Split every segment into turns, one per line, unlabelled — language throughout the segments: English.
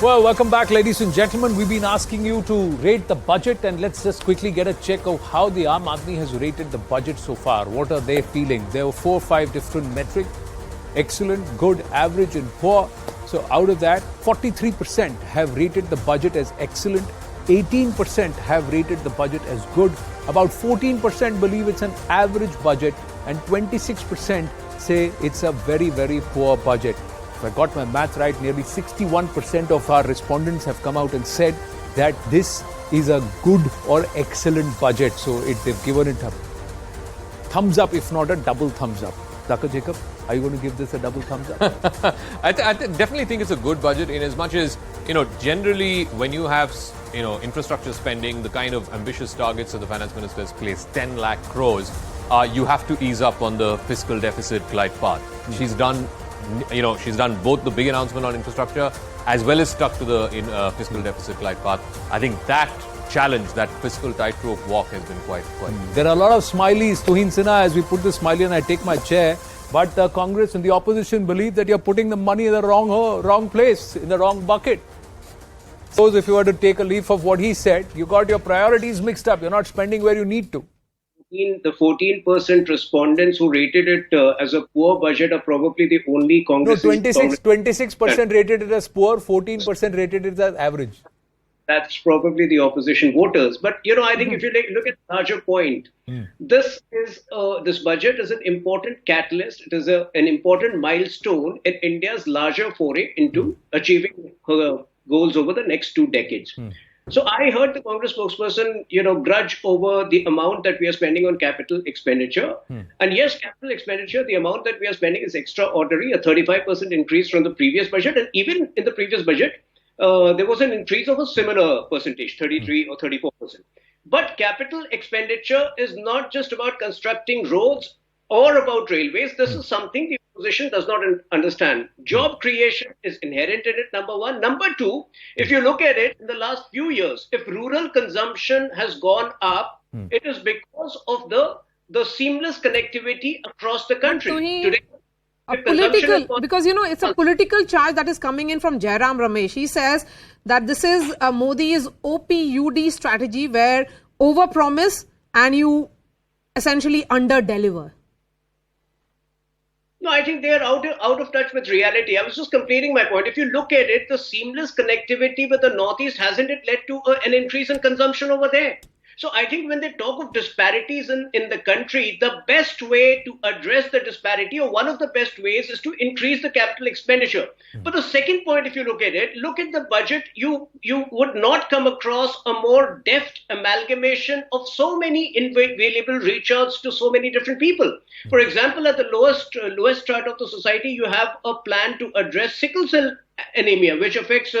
Well, welcome back, ladies and gentlemen. We've been asking you to rate the budget, and let's just quickly get a check of how the Aam Aadmi has rated the budget so far. What are they feeling? There were 4 or 5 different metrics: excellent, good, average, and poor. So out of that, 43% have rated the budget as excellent, 18% have rated the budget as good, about 14% believe it's an average budget, and 26% say it's a very, very poor budget. If I got my math right, nearly 61% of our respondents have come out and said that this is a good or excellent budget. So they've given it a thumbs up, if not a double thumbs up. Dr. Jacob, are you going to give this a double thumbs up?
I definitely think it's a good budget, in as much as, generally when you have, infrastructure spending, the kind of ambitious targets that the finance minister has placed, 10 lakh crores, you have to ease up on the fiscal deficit glide path. She's done both the big announcement on infrastructure as well as stuck to the fiscal deficit glide path. I think that challenge, that fiscal tightrope walk, has been quite.
There are a lot of smileys. Tuhin Sinha, as we put the smiley and I take my chair. But the Congress and the opposition believe that you're putting the money in the wrong place, in the wrong bucket. Suppose if you were to take a leaf of what he said, you got your priorities mixed up. You're not spending where you need to.
The 14% respondents who rated it as a poor budget are probably the only Congress.
No, 26% rated it as poor, 14% rated it as average.
That's probably the opposition voters. But, I think if you look at the larger point, this budget is an important catalyst. It is an important milestone in India's larger foray into achieving her goals over the next 2 decades. So I heard the Congress spokesperson, grudge over the amount that we are spending on capital expenditure. And yes, capital expenditure, the amount that we are spending is extraordinary, a 35% increase from the previous budget. And even in the previous budget, there was an increase of a similar percentage, 33 or 34%. But capital expenditure is not just about constructing roads or about railways. This is something the opposition does not understand. Job creation is inherent in it, number one. Number two, if you look at it in the last few years, if rural consumption has gone up, it is because of the seamless connectivity across the country. Today,
because it's a political charge that is coming in from Jairam Ramesh. He says that this is Modi's OPUD strategy, where over-promise and you essentially under-deliver.
No, I think they are out of touch with reality. I was just completing my point. If you look at it, the seamless connectivity with the Northeast, hasn't it led to an increase in consumption over there? So I think when they talk of disparities in the country, the best way to address the disparity, or one of the best ways, is to increase the capital expenditure. But the second point, if you look at it, look at the budget, you would not come across a more deft amalgamation of so many available reach outs to so many different people. For example, at the lowest strata of the society, you have a plan to address sickle cell anemia, which affects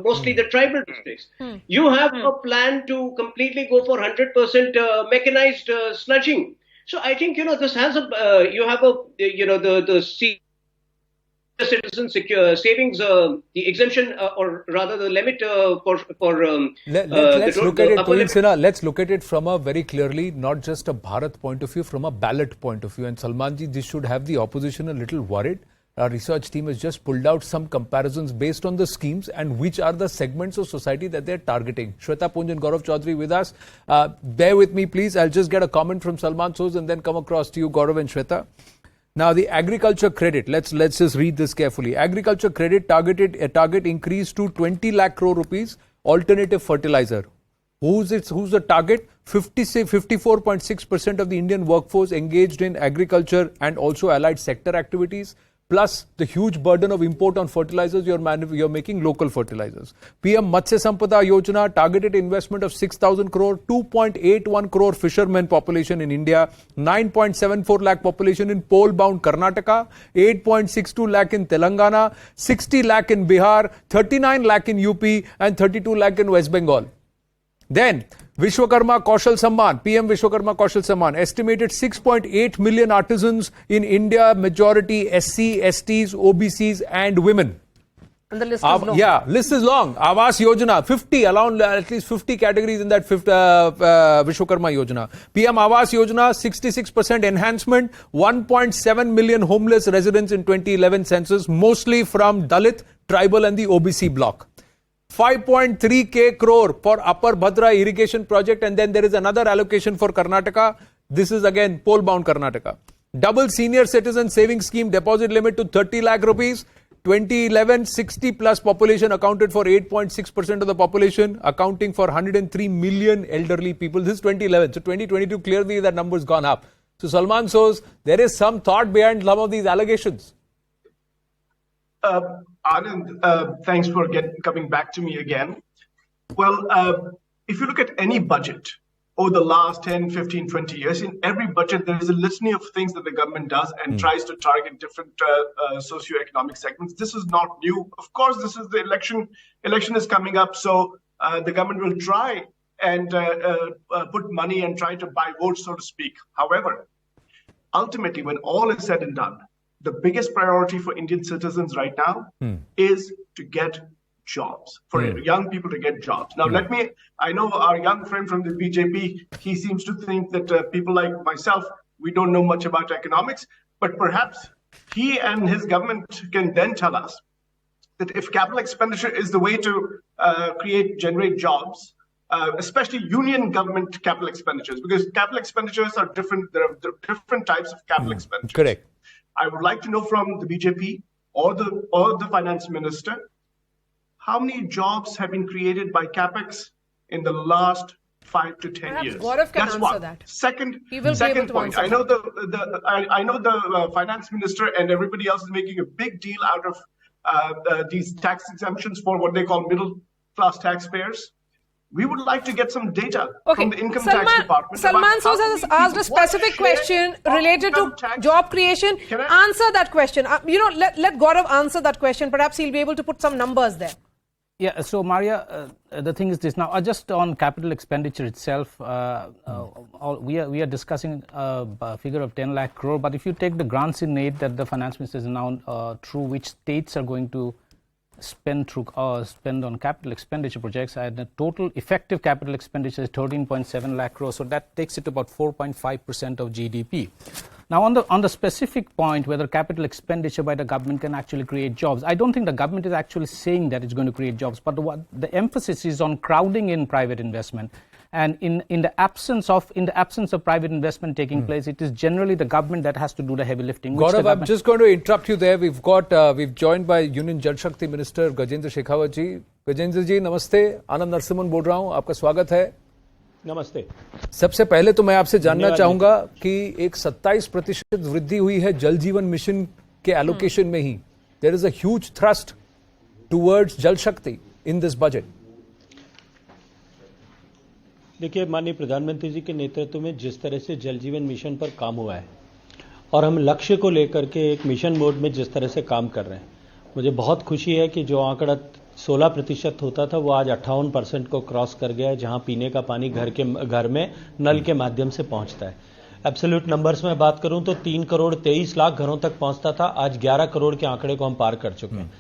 mostly the tribal districts. You have a plan to completely go for 100% mechanized sludging. So I think, this has you have the citizen savings, the exemption, or rather the limit
let's look at it, Tuhin Sinha. Let's look at it from a very clearly, not just a Bharat point of view, from a ballot point of view. And Salmanji, this should have the opposition a little worried. Our research team has just pulled out some comparisons based on the schemes and which are the segments of society that they're targeting. Shweta Punj and Gaurav Chaudhary with us. Bear with me, please. I'll just get a comment from Salman Soz and then come across to you, Gaurav and Shweta. Now, the agriculture credit, let's just read this carefully. Agriculture credit target increased to 20 lakh crore rupees, alternative fertilizer. Who's the target? 54.6% of the Indian workforce engaged in agriculture and also allied sector activities. Plus the huge burden of import on fertilizers, you're making local fertilizers. PM Matsya Sampada Yojana targeted investment of 6,000 crore, 2.81 crore fishermen population in India, 9.74 lakh population in pole-bound Karnataka, 8.62 lakh in Telangana, 60 lakh in Bihar, 39 lakh in UP and 32 lakh in West Bengal. Then Vishwakarma Kaushal Samman, PM Vishwakarma Kaushal Samman, estimated 6.8 million artisans in India, majority SC, STs, OBCs and women.
And the list is long.
Yeah, list is long. Awas Yojana, 50, around at least 50 categories in that Vishwakarma Yojana. PM Awas Yojana, 66% enhancement, 1.7 million homeless residents in 2011 census, mostly from Dalit, tribal and the OBC bloc. 5.3k crore for Upper Bhadra irrigation project, and then there is another allocation for Karnataka. This is again pole-bound Karnataka. Double senior citizen savings scheme deposit limit to 30 lakh rupees. 2011, 60 plus population accounted for 8.6% of the population, accounting for 103 million elderly people. This is 2011. So 2022, clearly that number has gone up. So Salman shows there is some thought behind some of these allegations.
Anand, thanks for coming back to me again. Well, if you look at any budget over the last 10, 15, 20 years, in every budget, there is a litany of things that the government does and tries to target different socioeconomic segments. This is not new. Of course, this is the election. Election is coming up, so the government will try and put money and try to buy votes, so to speak. However, ultimately, when all is said and done, the biggest priority for Indian citizens right now is to get jobs, for young people to get jobs. Now, I know our young friend from the BJP, he seems to think that people like myself, we don't know much about economics, but perhaps he and his government can then tell us that if capital expenditure is the way to generate jobs, especially union government capital expenditures, because capital expenditures are different. There are different types of capital expenditures.
Correct.
I would like to know from the BJP or the finance minister, how many jobs have been created by capex in the last 5 to 10
Perhaps
years?
Gaurav can
That's
answer
one.
that.
Second
He will be able to
point.
answer
I know the finance minister and everybody else is making a big deal out of these tax exemptions for what they call middle class taxpayers. We would like to get some data from the income tax department.
Salman Soz has asked a specific question related to job creation. Answer that question. Let Gaurav answer that question. Perhaps he'll be able to put some numbers there.
Yeah, so Maria, the thing is this now, just on capital expenditure itself, we are discussing a figure of 10 lakh crore, but if you take the grants in aid that the finance minister has announced through which states are going to spend on capital expenditure projects, and the total effective capital expenditure is 13.7 lakh crore, so that takes it to about 4.5% of GDP. Now, on the specific point whether capital expenditure by the government can actually create jobs, I don't think the government is actually saying that it's going to create jobs, but the emphasis is on crowding in private investment. And in the absence of private investment taking place, it is generally the government that has to do the heavy lifting.
Gaurav, I'm just going to interrupt you there. We've joined by Union Jal Shakti Minister Gajendra Shekhawat ji. Gajendra ji, namaste. Anand Narsimhan बोल रहा हूँ. आपका स्वागत है.
नमस्ते.
सबसे पहले तो मैं आपसे जानना चाहूंगा कि एक 27% वृद्धि हुई है जल जीवन मिशन के एलोकेशन में ही. There is a huge thrust towards Jal Shakti in this budget.
देखिए, माननीय प्रधानमंत्री जी के नेतृत्व में जिस तरह से जल जीवन मिशन पर काम हुआ है और हम लक्ष्य को लेकर के एक मिशन मोड में जिस तरह से काम कर रहे हैं, मुझे बहुत खुशी है कि जो आंकड़ा 16% होता था वो आज 58% को क्रॉस कर गया है, जहां पीने का पानी घर में नल के माध्यम से पहुंचता है. एब्सोल्यूट नंबर्स में बात करूं तो 3 करोड़ 23 लाख घरों तक पहुंचता था, आज 11 करोड़ के आंकड़े को हम पार कर चुके हैं.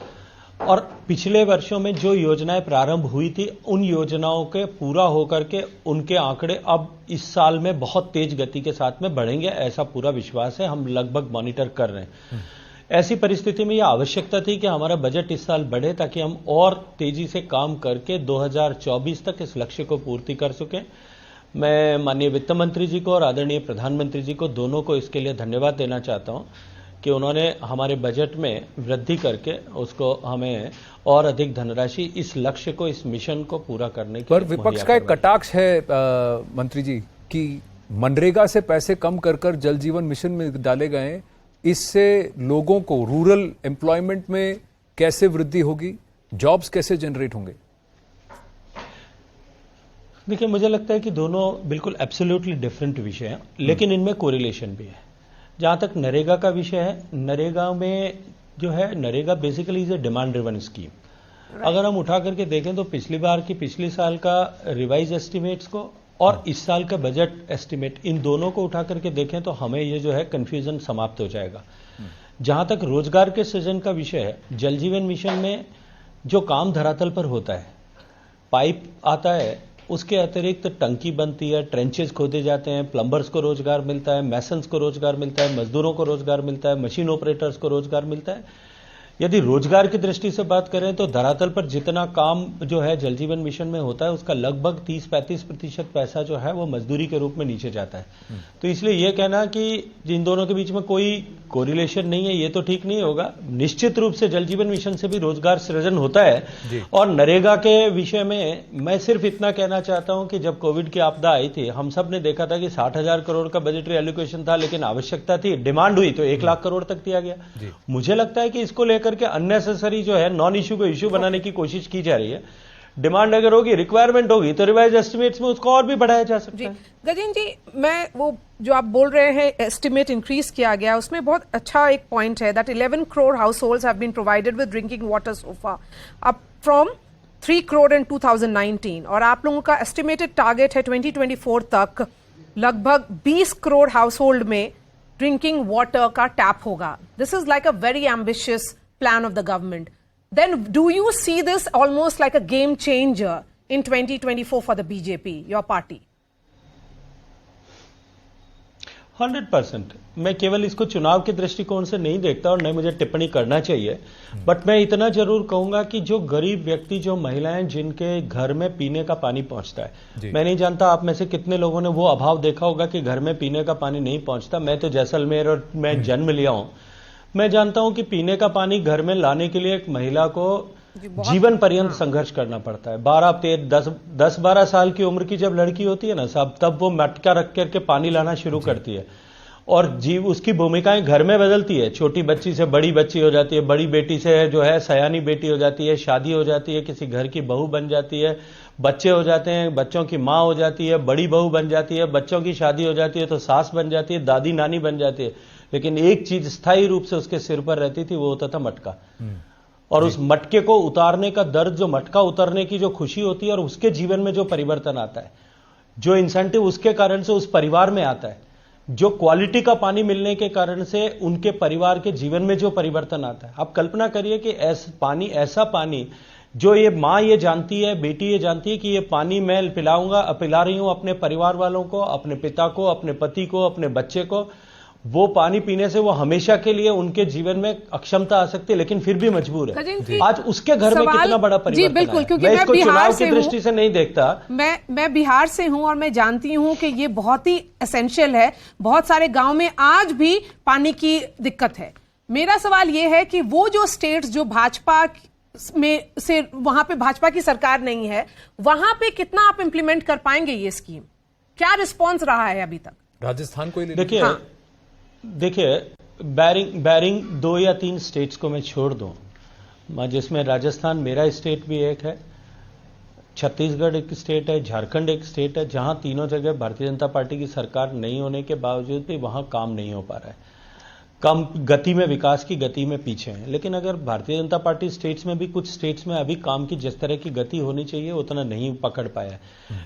और पिछले वर्षों में जो योजनाएं प्रारंभ हुई थी, उन योजनाओं के पूरा होकर के उनके आंकड़े अब इस साल में बहुत तेज गति के साथ में बढ़ेंगे, ऐसा पूरा विश्वास है. हम लगभग मॉनिटर कर रहे हैं. ऐसी परिस्थिति में यह आवश्यकता थी कि हमारा बजट इस साल बढ़े ताकि हम और तेजी से काम करके 2024 तक इस लक्ष्य को पूर्ति कर सकें. मैं माननीय वित्त मंत्री जी को और आदरणीय प्रधानमंत्री जी को दोनों को इसके लिए धन्यवाद देना चाहता हूं कि उन्होंने हमारे बजट में वृद्धि करके उसको हमें और अधिक धनराशि इस लक्ष्य को, इस मिशन को पूरा करने के
पर विपक्ष का एक कटाक्ष है मंत्री जी कि मनरेगा से पैसे कम कर जल जीवन मिशन में डाले गए, इससे लोगों को रूरल एम्प्लॉयमेंट में कैसे वृद्धि होगी, जॉब्स कैसे जनरेट होंगे?
देखिए, मुझे लगता है कि दोनों बिल्कुल एब्सोल्युटली डिफरेंट विषय हैं, लेकिन इनमें कोरिलेशन भी है. जहां तक नरेगा का विषय है, नरेगा में जो है, NREGA basically is a demand driven scheme. अगर हम उठा करके देखें तो पिछली साल का रिवाइज एस्टिमेट्स को और इस साल का बजट एस्टिमेट, इन दोनों को उठा करके देखें तो हमें ये जो है कंफ्यूजन समाप्त हो जाएगा. जहां तक रोजगार के सृजन का विषय है, जल जीवन मिशन में जो काम धरातल पर होता है, पाइप आता है, उसके अतिरिक्त टंकी बनती है, ट्रेंचेस खोदे जाते हैं, प्लम्बर्स को रोजगार मिलता है, मैसन्स को रोजगार मिलता है, मजदूरों को रोजगार मिलता है, मशीन ऑपरेटर्स को रोजगार मिलता है. यदि रोजगार की दृष्टि से बात करें तो धरातल पर जितना काम जो है जल जीवन मिशन में होता है उसका लगभग 30-35% पैसा जो है वो मजदूरी के रूप में नीचे जाता है। तो इसलिए यह कहना कि इन दोनों के बीच में कोई कोरिलेशन नहीं है ये तो ठीक नहीं होगा। निश्चित रूप से जल जीवन मिशन से भी रोजगार सृजन होता है। और नरेगा के विषय में मैं सिर्फ इतना कहना चाहता हूं कि जब कोविड की आपदा आई थी हम सब ने देखा था कि 60,000 करोड़ का बजटरी एलोकेशन था, लेकिन आवश्यकता थी, डिमांड हुई तो 1 लाख करोड़ तक दिया गया। मुझे लगता है कि इसको लेकर के अननेसेसरी जो है नॉन इश्यू को इश्यू बनाने की कोशिश की जा रही है। डिमांड अगर होगी, रिक्वायरमेंट होगी तो रिवाइज एस्टिमेट्स में उसको और भी बढ़ाया जा सकता है।
गजेंद्र जी, मैं वो जो आप बोल रहे हैं एस्टिमेट इंक्रीज किया गया उसमें बहुत अच्छा एक पॉइंट है that 11 crore households have been provided with drinking water so far up from 3 crore in 2019 और आप लोगों का एस्टिमेटेड टारगेट है 2024 तक लगभग 20 करोड़ हाउसहोल्ड में ड्रिंकिंग वाटर का टैप होगा। This is like a very ambitious plan of the government. Then do you see this almost like a game changer in 2024 for the BJP, your party?
100%। मैं केवल इसको चुनाव के दृष्टिकोण से नहीं देखता और नहीं मुझे टिप्पणी करना चाहिए, बट मैं इतना जरूर कहूंगा कि जो गरीब व्यक्ति, जो महिलाएं जिनके घर में पीने का पानी पहुंचता है, मैं नहीं जानता आप में से कितने लोगों ने वो अभाव देखा होगा कि घर में पीने का पानी नहीं पहुंचता। मैं तो जैसलमेर और मैं जन्म लिया हूं, मैं जानता हूं कि पीने का पानी घर में लाने के लिए एक महिला को जीवन पर्यंत संघर्ष करना पड़ता है। 10-12 साल की उम्र की जब लड़की होती है ना साहब, तब वो मटका रख करके पानी लाना शुरू करती है और उसकी भूमिकाएं घर में बदलती है। छोटी बच्ची से बड़ी बच्ची हो जाती है, बड़ी बेटी से जो है सयानी बेटी हो जाती है, शादी हो जाती है, किसी घर की बहू बन जाती है, बच्चे हो जाते हैं, बच्चों की माँ हो जाती है, बड़ी बहू बन जाती है, बच्चों की शादी हो जाती है तो सास बन जाती है, दादी नानी बन जाती है। लेकिन एक चीज स्थायी रूप से उसके सिर पर रहती थी, वो होता था मटका। और उस मटके को उतारने का दर्द, जो मटका उतारने की जो खुशी होती है और उसके जीवन में जो परिवर्तन आता है, जो इंसेंटिव उसके कारण से उस परिवार में आता है, जो क्वालिटी का पानी मिलने के कारण से उनके परिवार के जीवन में जो परिवर्तन आता है। आप कल्पना करिए कि ऐसा पानी जो ये मां ये जानती है, बेटी ये जानती है कि ये पानी मैं पिला रही हूं अपने परिवार वालों को, अपने पिता को, अपने पति को, अपने बच्चे को, वो पानी पीने से वो हमेशा के लिए उनके जीवन में अक्षमता आ सकती है, लेकिन फिर भी मजबूर है। आज उसके घर में कितना बड़ा परिवर्तन
जी बिल्कुल, क्योंकि
मैं इसको चुनाव की दृष्टि से नहीं देखता।
मैं बिहार से हूं और मैं जानती हूं कि ये बहुत ही एसेंशियल है। बहुत सारे गांव में आज भी पानी की दिक्कत है। मेरा सवाल ये है कि वो जो स्टेट्स जो भाजपा में से वहां पे भाजपा की सरकार नहीं है, वहां पे कितना आप इंप्लीमेंट कर पाएंगे ये स्कीम? क्या रिस्पॉन्स रहा है अभी तक?
राजस्थान को ही
देखिए बैरिंग 2 या 3 स्टेट्स को मैं छोड़ दूं, जिसमें राजस्थान मेरा स्टेट भी एक है, छत्तीसगढ़ एक स्टेट है, झारखंड एक स्टेट है, जहां तीनों जगह भारतीय जनता पार्टी की सरकार नहीं होने के बावजूद भी वहां काम नहीं हो पा रहा है। कम गति में, विकास की गति में पीछे हैं। लेकिन अगर भारतीय जनता पार्टी स्टेट्स में भी, कुछ स्टेट्स में अभी काम की जिस तरह की गति होनी चाहिए उतना नहीं पकड़ पाया है।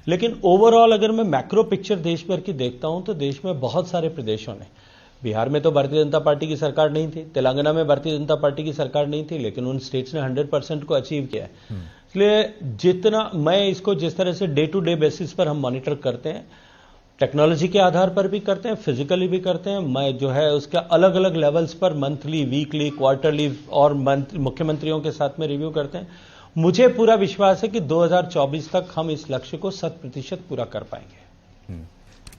लेकिन ओवरऑल अगर मैं मैक्रो पिक्चर देश भर की देखता हूं तो देश में बहुत सारे प्रदेशों ने, बिहार में तो भारतीय जनता पार्टी की सरकार नहीं थी, तेलंगाना में भारतीय जनता पार्टी की सरकार नहीं थी, लेकिन उन स्टेट्स ने 100% को अचीव किया है। इसलिए जितना मैं इसको जिस तरह से डे टू डे बेसिस पर हम मॉनिटर करते हैं, टेक्नोलॉजी के आधार पर भी करते हैं, फिजिकली भी करते हैं, मैं जो है उसका अलग अलग लेवल्स पर मंथली, वीकली, क्वार्टरली और मुख्यमंत्रियों के साथ में रिव्यू करते हैं। मुझे पूरा विश्वास है कि 2024 तक हम इस लक्ष्य को 100% पूरा कर पाएंगे।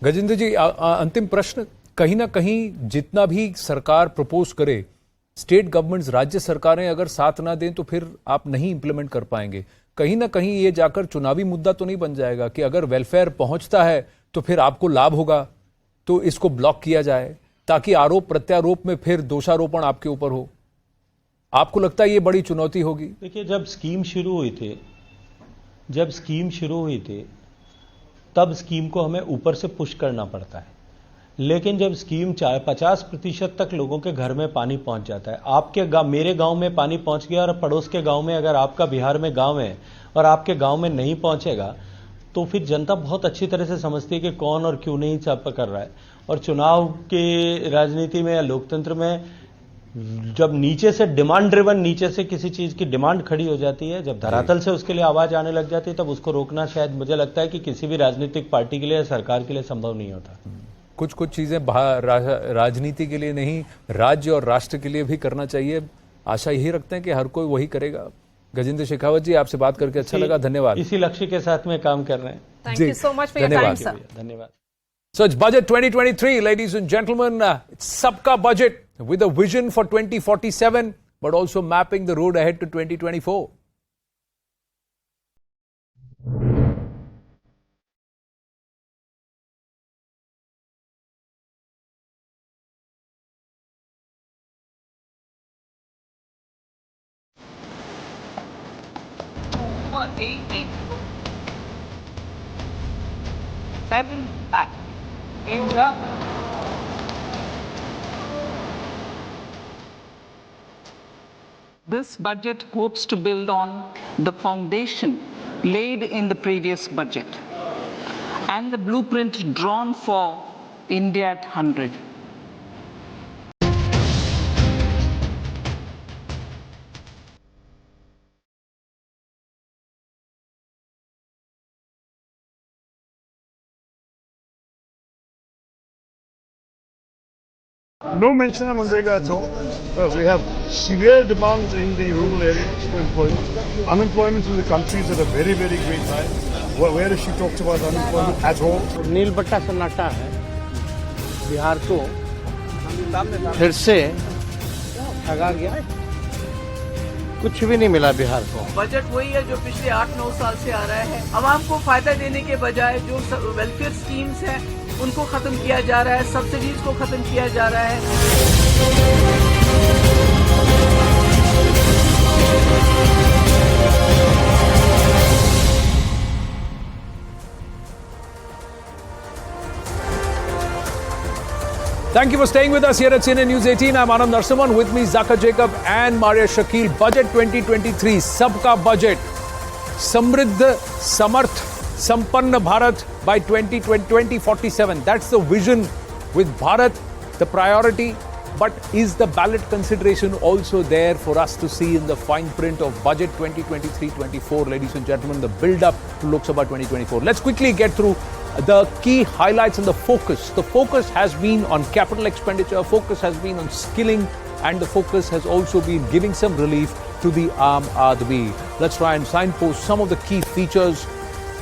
गजेंद्र जी, अंतिम प्रश्न, कहीं ना कहीं जितना भी सरकार प्रपोज करे, स्टेट गवर्नमेंट्स, राज्य सरकारें अगर साथ ना दें तो फिर आप नहीं इंप्लीमेंट कर पाएंगे। कहीं ना कहीं ये जाकर चुनावी मुद्दा तो नहीं बन जाएगा कि अगर वेलफेयर पहुंचता है तो फिर आपको लाभ होगा, तो इसको ब्लॉक किया जाए ताकि आरोप प्रत्यारोप में फिर दोषारोपण आपके ऊपर हो? आपको लगता है ये बड़ी चुनौती होगी?
देखिए, जब स्कीम शुरू हुई थी तब स्कीम को हमें ऊपर से पुश करना पड़ता है। लेकिन जब स्कीम 50% तक लोगों के घर में पानी पहुंच जाता है, आपके मेरे गांव में पानी पहुंच गया और पड़ोस के गांव में, अगर आपका बिहार में गांव है और आपके गांव में नहीं पहुंचेगा तो फिर जनता बहुत अच्छी तरह से समझती है कि कौन और क्यों नहीं कर रहा है। और चुनाव की राजनीति में या लोकतंत्र में जब नीचे से डिमांड ड्रिवन, नीचे से किसी चीज की डिमांड खड़ी हो जाती है, जब धरातल से उसके लिए आवाज आने लग जाती है, तब उसको रोकना शायद मुझे लगता है कि किसी भी राजनीतिक पार्टी के लिए या सरकार के लिए संभव नहीं होता।
कुछ चीजें राजनीति के लिए नहीं, राज्य और राष्ट्र के लिए भी करना चाहिए। आशा यही रखते हैं कि हर कोई वही करेगा। गजेंद्र शेखावत जी, आपसे बात करके अच्छा लगा, धन्यवाद।
इसी लक्ष्य के साथ में काम कर रहे हैं।
Thank you so much for your time, sir.
धन्यवाद।
So it's budget 2023, ladies and gentlemen. It's Sabka budget with a vision for 2047, but also mapping the road ahead to 2024.
This budget hopes to build on the foundation laid in the previous budget and the blueprint drawn for India at 100.
No mention of Manrega at all. We have severe demands in the rural areas for employment. Unemployment in the country is at a very, very great high. Where she talks about unemployment at all.
नील बट्टा सन्नाटा है। बिहार को फिर से ठगा गया। कुछ भी नहीं मिला बिहार को।
बजट वही है जो पिछले 8-9 साल से आ रहा है। आवाम को फायदा देने के बजाय जो वेलफेयर स्कीम्स हैं उनको खत्म किया जा रहा है, सब्सिडीज को खत्म किया जा रहा है।
Thank you for staying with us here at CNN News 18. I'm Anand Narasimhan. With me, Zaka Jacob and Maria Shakil. Budget 2023, Sabka budget. Samriddh, Samarth, Sampanna Bharat by 2047. That's the vision with Bharat, the priority. But is the ballot consideration also there for us to see in the fine print of budget 2023-24, ladies and gentlemen, the build-up to Lok Sabha 2024? Let's quickly get through the key highlights and the focus. The focus has been on capital expenditure, focus has been on skilling, and the focus has also been giving some relief to the Aam Aadmi. Let's try and signpost some of the key features.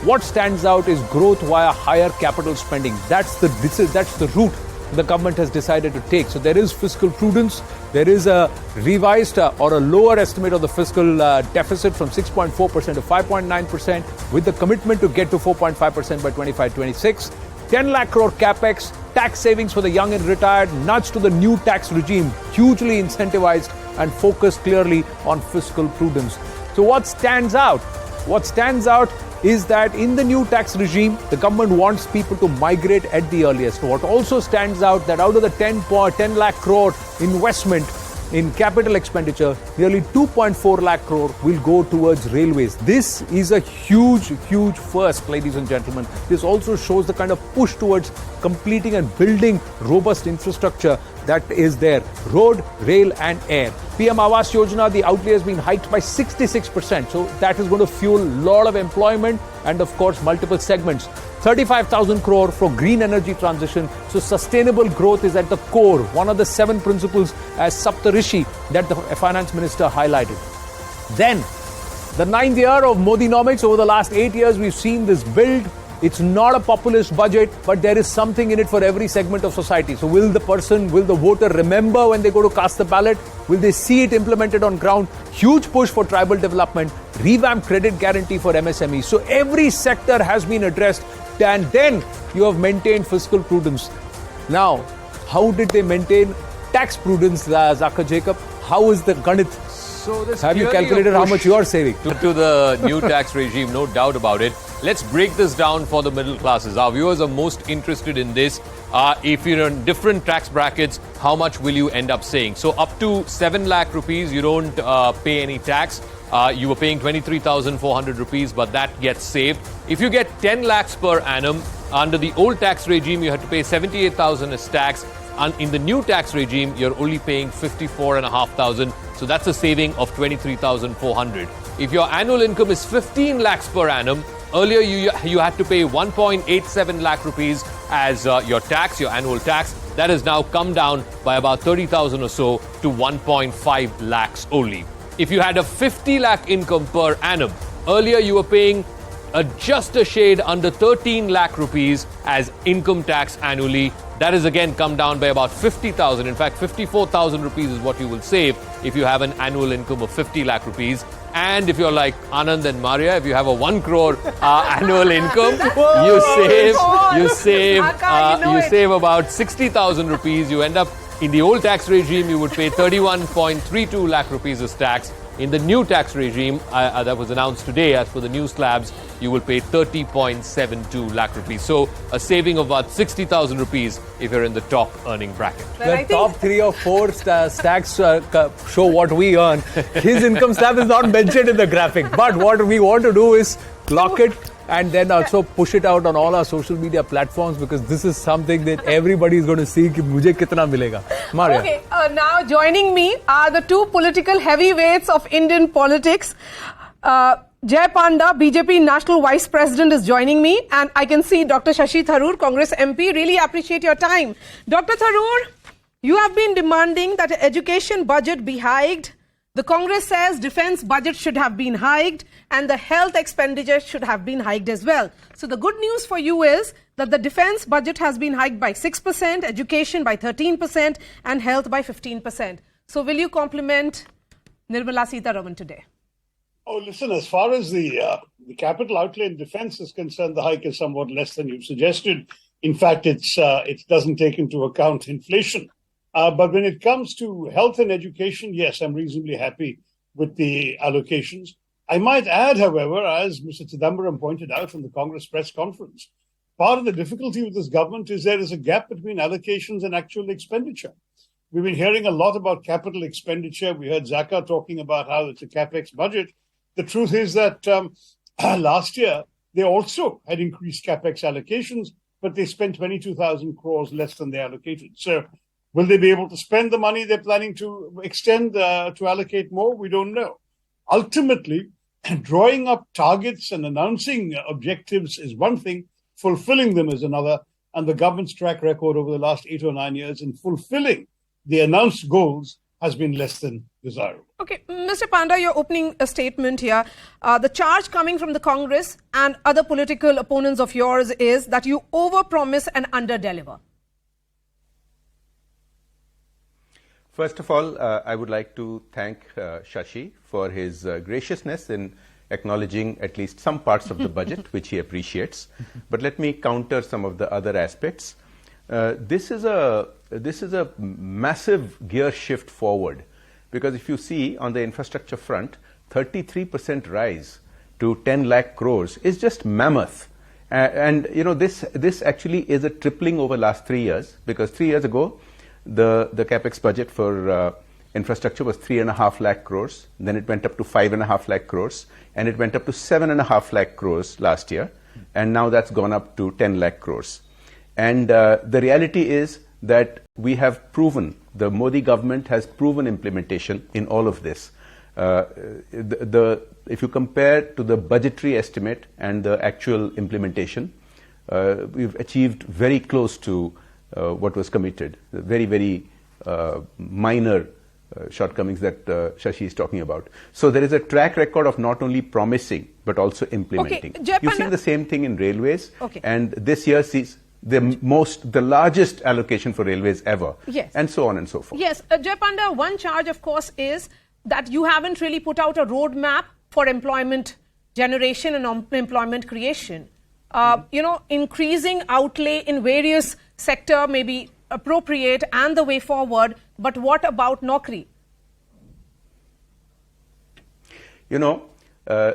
What stands out is growth via higher capital spending. That's the route the government has decided to take. So there is fiscal prudence. There is a revised or a lower estimate of the fiscal deficit from 6.4% to 5.9%, with the commitment to get to 4.5% by 25-26. 10 lakh crore capex, tax savings for the young and retired, nudge to the new tax regime, hugely incentivized and focused clearly on fiscal prudence. So what stands out? What stands out is that in the new tax regime, the government wants people to migrate at the earliest. What also stands out that out of the 10 lakh crore investment in capital expenditure, nearly 2.4 lakh crore will go towards railways. This is a huge first, ladies and gentlemen. This also shows the kind of push towards completing and building robust infrastructure that is there. Road, rail and air. PM Awas Yojana, the outlay has been hiked by 66%. So that is going to fuel a lot of employment and of course multiple segments. 35,000 crore for green energy transition. So sustainable growth is at the core. One of the 7 principles as Saptarishi that the finance minister highlighted. Then the 9th year of Modinomics. Over the last 8 years, we've seen this build. It's not a populist budget, but there is something in it for every segment of society. So will the voter remember when they go to cast the ballot? Will they see it implemented on ground? Huge push for tribal development, revamped credit guarantee for MSMEs. So every sector has been addressed, and then you have maintained fiscal prudence. Now, how did they maintain tax prudence, Zaka Jacob? How is the Ganit?
So
have you calculated how much you are saving?
To the new tax regime, no doubt about it. Let's break this down for the middle classes. Our viewers are most interested in this. If you're in different tax brackets, how much will you end up saving? So up to 7 lakh rupees, you don't pay any tax. You were paying 23,400 rupees, but that gets saved. If you get 10 lakhs per annum, under the old tax regime, you had to pay 78,000 as tax. And in the new tax regime, you're only paying 54,500. So that's a saving of 23,400. If your annual income is 15 lakhs per annum, earlier you had to pay 1.87 lakh rupees as your tax, your annual tax. that has now come down by about 30,000 or so to 1.5 lakhs only. If you had a 50 lakh income per annum, earlier you were paying just a shade under 13 lakh rupees as income tax annually. That has again come down by about 50,000. In fact, 54,000 rupees is what you will save if you have an annual income of 50 lakh rupees. And if you're like Anand and Maria, if you have a 1 crore annual income, you save about 60,000 rupees. You end up in the old tax regime, you would pay 31.32 lakh rupees as tax. In the new tax regime that was announced today, as per the new slabs, you will pay 30.72 lakh rupees. So a saving of about 60,000 rupees if you're in the top earning bracket.
The top 3 or 4 stacks show what we earn. His income slab is not mentioned in the graphic. But what we want to do is clock it and then also push it out on all our social media platforms, because this is something that everybody is going to see कि मुझे कितना मिलेगा. Maria.
Okay, now joining me are the 2 political heavyweights of Indian politics. Jay Panda, BJP National Vice President, is joining me, and I can see Dr. Shashi Tharoor, Congress MP. Really appreciate your time. Dr. Tharoor, you have been demanding that the education budget be hiked. The Congress says defense budget should have been hiked and the health expenditure should have been hiked as well. So the good news for you is that the defense budget has been hiked by 6%, education by 13% and health by 15%. So will you compliment Nirmala Sitharaman today?
Oh, listen, as far as the capital outlay in defense is concerned, the hike is somewhat less than you've suggested. In fact, it doesn't take into account inflation. But when it comes to health and education, yes, I'm reasonably happy with the allocations. I might add, however, as Mr. Chidambaram pointed out in the Congress press conference, part of the difficulty with this government is there is a gap between allocations and actual expenditure. We've been hearing a lot about capital expenditure. We heard Zaka talking about how it's a capex budget. The truth is that last year, they also had increased capex allocations, but they spent 22,000 crores less than they allocated. So will they be able to spend the money they're planning to extend to allocate more? We don't know. Ultimately, drawing up targets and announcing objectives is one thing, fulfilling them is another. And the government's track record over the last 8 or 9 years in fulfilling the announced goals has been less than desirable.
Okay, Mr. Panda, your opening statement here. The charge coming from the Congress and other political opponents of yours is that you overpromise and underdeliver.
First of all, I would like to thank Shashi for his graciousness in acknowledging at least some parts of the budget, which he appreciates. But let me counter some of the other aspects. This is a massive gear shift forward, because if you see on the infrastructure front, 33% rise to 10 lakh crores is just mammoth. And you know, this actually is a tripling over last 3 years, because 3 years ago, the capex budget for infrastructure was 3.5 lakh crores. Then it went up to 5.5 lakh crores, and it went up to 7.5 lakh crores last year. And now that's gone up to 10 lakh crores. And the reality is that we have proven, the Modi government has proven implementation in all of this. If you compare to the budgetary estimate and the actual implementation, we've achieved very close to what was committed, very, very minor shortcomings that Shashi is talking about. So there is a track record of not only promising, but also implementing.
Okay,
You've seen the same thing in railways,
okay,
and this year sees the largest allocation for railways ever,
yes,
and so on and so forth.
Yes, Jay Panda, one charge, of course, is that you haven't really put out a roadmap for employment generation and employment creation. You know, increasing outlay in various sector may be appropriate and the way forward, but what about Naukri?
You know,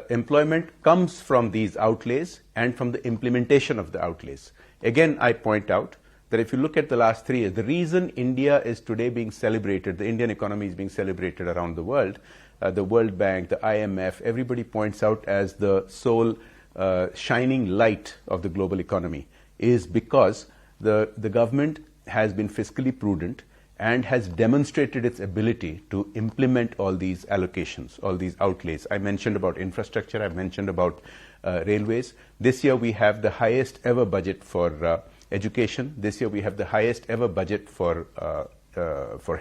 employment comes from these outlays and from the implementation of the outlays. Again, I point out that if you look at the last 3 years, the reason India is today being celebrated, the Indian economy is being celebrated around the world, the World Bank, the IMF, everybody points out as the sole shining light of the global economy, is because the government has been fiscally prudent and has demonstrated its ability to implement all these allocations, all these outlays. I mentioned about infrastructure, I mentioned about railways. This year we have the highest ever budget for education. This year we have the highest ever budget for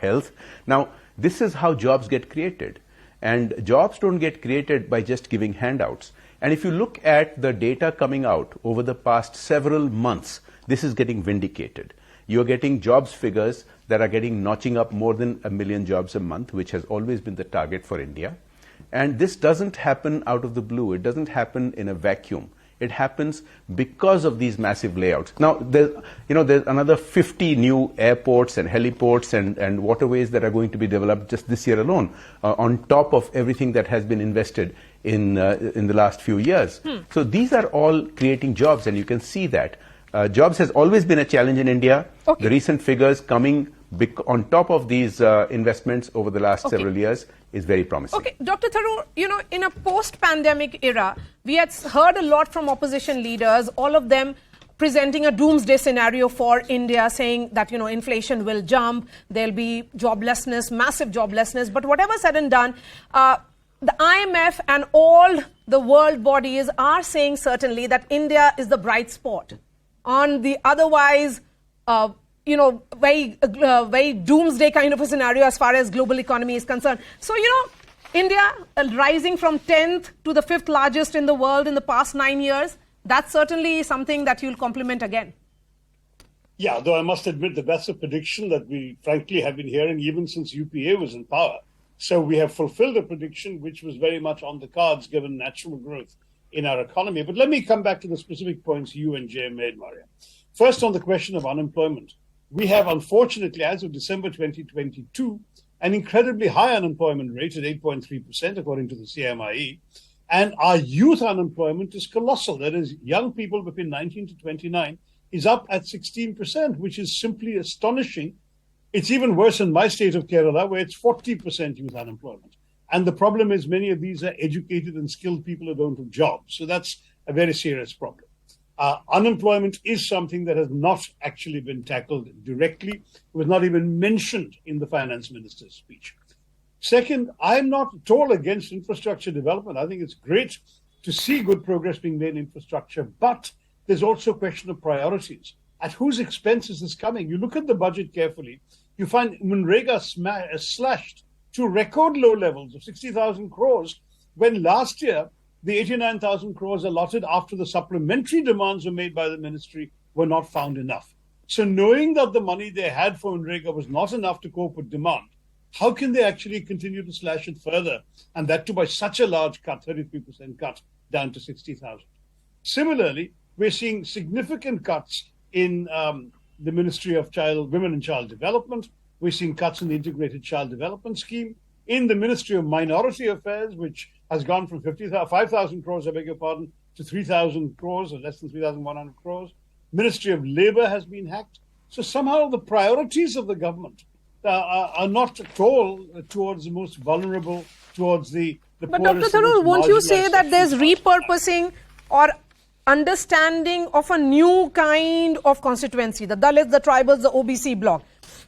health. Now, this is how jobs get created. And jobs don't get created by just giving handouts. And if you look at the data coming out over the past several months, this is getting vindicated. You're getting jobs figures that are notching up more than 1 million jobs a month, which has always been the target for India. And this doesn't happen out of the blue. It doesn't happen in a vacuum. It happens because of these massive layouts. Now, there's another 50 new airports and heliports and waterways that are going to be developed just this year alone, on top of everything that has been invested in the last few years. So these are all creating jobs, and you can see that. Jobs has always been a challenge in India.
Okay.
The recent figures coming on top of these investments over the last several years is very promising.
Okay, Dr. Tharoor, in a post-pandemic era, we had heard a lot from opposition leaders, all of them presenting a doomsday scenario for India, saying that, inflation will jump, there'll be joblessness, massive joblessness. But whatever said and done, the IMF and all the world bodies are saying certainly that India is the bright spot on the otherwise very doomsday kind of a scenario as far as global economy is concerned. So, India rising from 10th to the 5th largest in the world in the past 9 years, that's certainly something that you'll compliment again.
Yeah, though I must admit that that's a prediction that we frankly have been hearing even since UPA was in power. So we have fulfilled a prediction which was very much on the cards given natural growth in our economy. But let me come back to the specific points you and Jay made, Maria. First, on the question of unemployment. We have, unfortunately, as of December 2022, an incredibly high unemployment rate at 8.3%, according to the CMIE. And our youth unemployment is colossal. That is, young people between 19 to 29 is up at 16%, which is simply astonishing. It's even worse in my state of Kerala, where it's 40% youth unemployment. And the problem is many of these are educated and skilled people who don't have jobs. So that's a very serious problem. Unemployment is something that has not actually been tackled directly. It was not even mentioned in the finance minister's speech. Second, I'm not at all against infrastructure development. I think it's great to see good progress being made in infrastructure, but there's also a question of priorities. At whose expense is this coming? You look at the budget carefully, you find Manrega slashed to record low levels of 60,000 crores, when last year the 89,000 crores allotted after the supplementary demands were made by the ministry were not found enough. So knowing that the money they had for Manrega was not enough to cope with demand, how can they actually continue to slash it further? And that too by such a large cut, 33% cut down to 60,000. Similarly, we're seeing significant cuts in the Ministry of Women and Child Development. We're seeing cuts in the Integrated Child Development Scheme. In the Ministry of Minority Affairs, which has gone from 5,000 crores, I beg your pardon, to 3,000 crores, or less than 3,100 crores. Ministry of Labour has been hacked. So somehow the priorities of the government are not at all towards the most vulnerable, towards the
But Dr. Tharoor, won't you say that there's repurposing or understanding of a new kind of constituency, the Dalits, the tribals, the OBC bloc?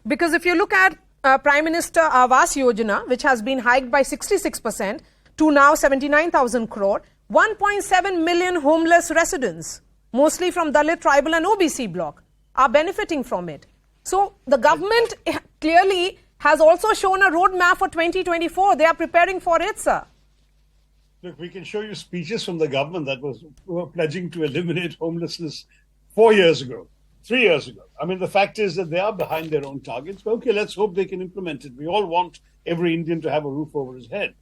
Because if you look at Prime Minister Awas Yojana, which has been hiked by 66% to now 79,000 crore, 1.7 million homeless residents, mostly from Dalit, tribal and OBC bloc, are benefiting from it. So the government clearly has also shown a roadmap for 2024. They are preparing for it, sir.
Look, we can show you speeches from the government that were pledging to eliminate homelessness 4 years ago, 3 years ago. I mean, the fact is that they are behind their own targets. But okay, let's hope they can implement it. We all want every Indian to have a roof over his head.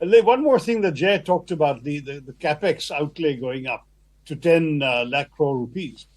One more thing that Jay talked about, the capex outlay going up to 10 lakh crore rupees.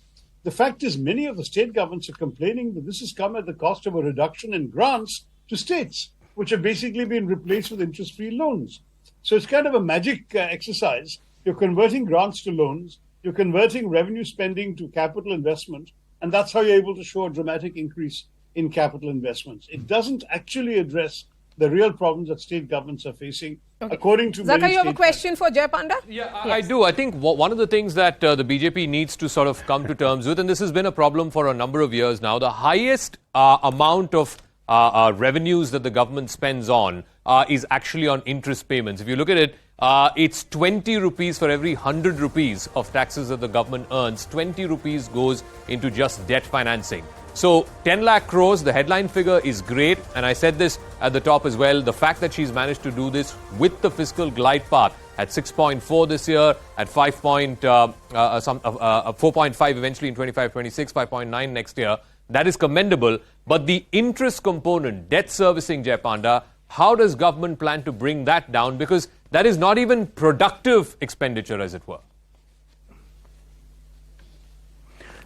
The fact is many of the state governments are complaining that this has come at the cost of a reduction in grants to states, which have basically been replaced with interest-free loans. So it's kind of a magic exercise. You're converting grants to loans, you're converting revenue spending to capital investment, and that's how you're able to show a dramatic increase in capital investments. It doesn't actually address the real problems that state governments are facing. Okay. According to
Zaka, you have a question for Jay Panda?
Yeah, yes. I do. I think one of the things that the BJP needs to sort of come to terms with, and this has been a problem for a number of years now, the highest amount of revenues that the government spends on is actually on interest payments. If you look at it, It's 20 rupees for every 100 rupees of taxes that the government earns. 20 rupees goes into just debt financing. So 10 lakh crores, the headline figure is great. And I said this at the top as well. The fact that she's managed to do this with the fiscal glide path at 6.4 this year, at 4.5 eventually in 25-26, 5.9 next year, that is commendable. But the interest component, debt servicing, Jay Panda, how does government plan to bring that down? Because that is not even productive expenditure, as it were.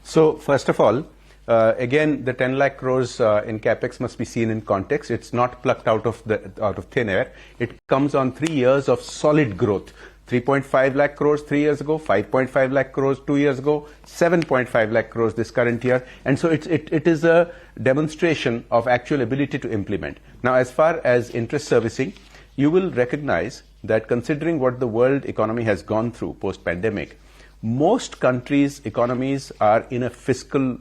So, first of all, again, the 10 lakh crores in capex must be seen in context. It's not plucked out of thin air. It comes on 3 years of solid growth. 3.5 lakh crores 3 years ago, 5.5 lakh crores 2 years ago, 7.5 lakh crores this current year. And so it is a demonstration of actual ability to implement. Now, as far as interest servicing, you will recognize that considering what the world economy has gone through post-pandemic, most countries' economies are in a fiscal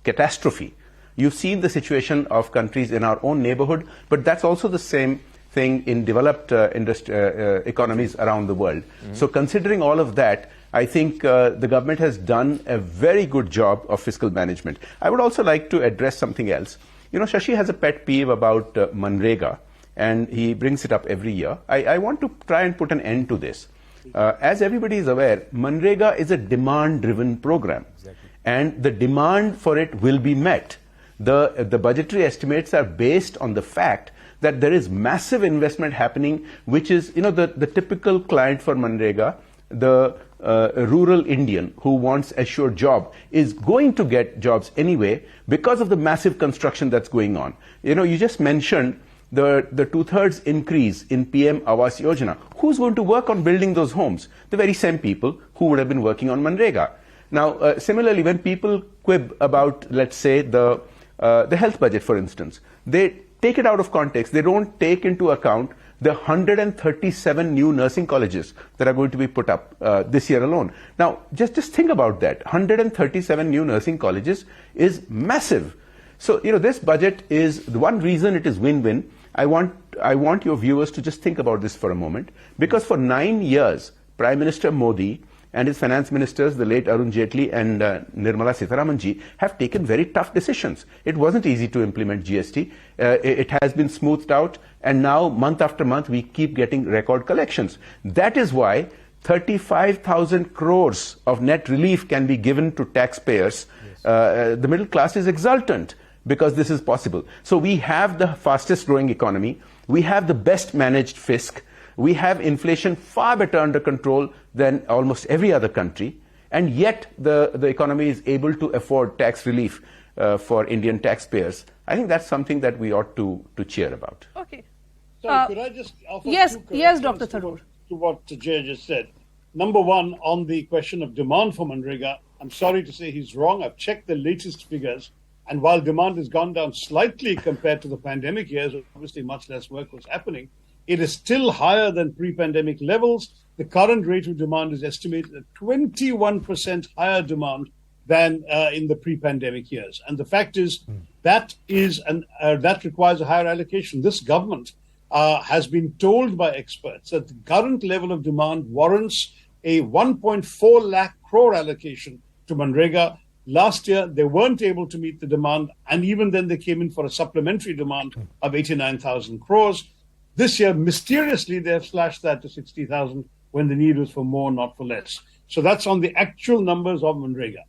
catastrophe. You've seen the situation of countries in our own neighborhood, but that's also the same thing in developed economies around the world. Mm-hmm. So considering all of that, I think the government has done a very good job of fiscal management. I would also like to address something else. You know, Shashi has a pet peeve about Manrega, and he brings it up every year. I want to try and put an end to this. As everybody is aware, Manrega is a demand-driven program. Exactly. And the demand for it will be met. The budgetary estimates are based on the fact that there is massive investment happening, which is, you know, the typical client for Manrega, the rural Indian who wants a sure job, is going to get jobs anyway because of the massive construction that's going on. You know, you just mentioned the 2/3 increase in PM Awas Yojana. Who's going to work on building those homes? The very same people who would have been working on Manrega. Now, similarly, when people quib about, let's say, the health budget, for instance, they take it out of context. They don't take into account the 137 new nursing colleges that are going to be put up this year alone. Now, just think about that. 137 new nursing colleges is massive. So, you know, this budget is the one reason it is win-win. I want your viewers to just think about this for a moment, because for 9 years, Prime Minister Modi and his finance ministers, the late Arun Jaitley and Nirmala Sitharaman ji, have taken very tough decisions. It wasn't easy to implement GST. It has been smoothed out, and now month after month we keep getting record collections. That is why 35,000 crores of net relief can be given to taxpayers. Yes. The middle class is exultant because this is possible. So we have the fastest growing economy. We have the best managed fisc. We have inflation far better under control than almost every other country, and yet the economy is able to afford tax relief for Indian taxpayers. I think that's something that we ought to cheer about.
Okay.
So could I just offer
yes, Dr. Tharoor.
To what Jay just said. Number one, on the question of demand for Manrega, I'm sorry to say he's wrong. I've checked the latest figures, and while demand has gone down slightly compared to the pandemic years, obviously much less work was happening, it is still higher than pre-pandemic levels. The current rate of demand is estimated at 21% higher demand than in the pre-pandemic years. And the fact is that requires a higher allocation. This government has been told by experts that the current level of demand warrants a 1.4 lakh crore allocation to Manrega. Last year, they weren't able to meet the demand, and even then they came in for a supplementary demand of 89,000 crores. This year, mysteriously, they have slashed that to 60,000 when the need was for more, not for less. So that's on the actual numbers of Manrega.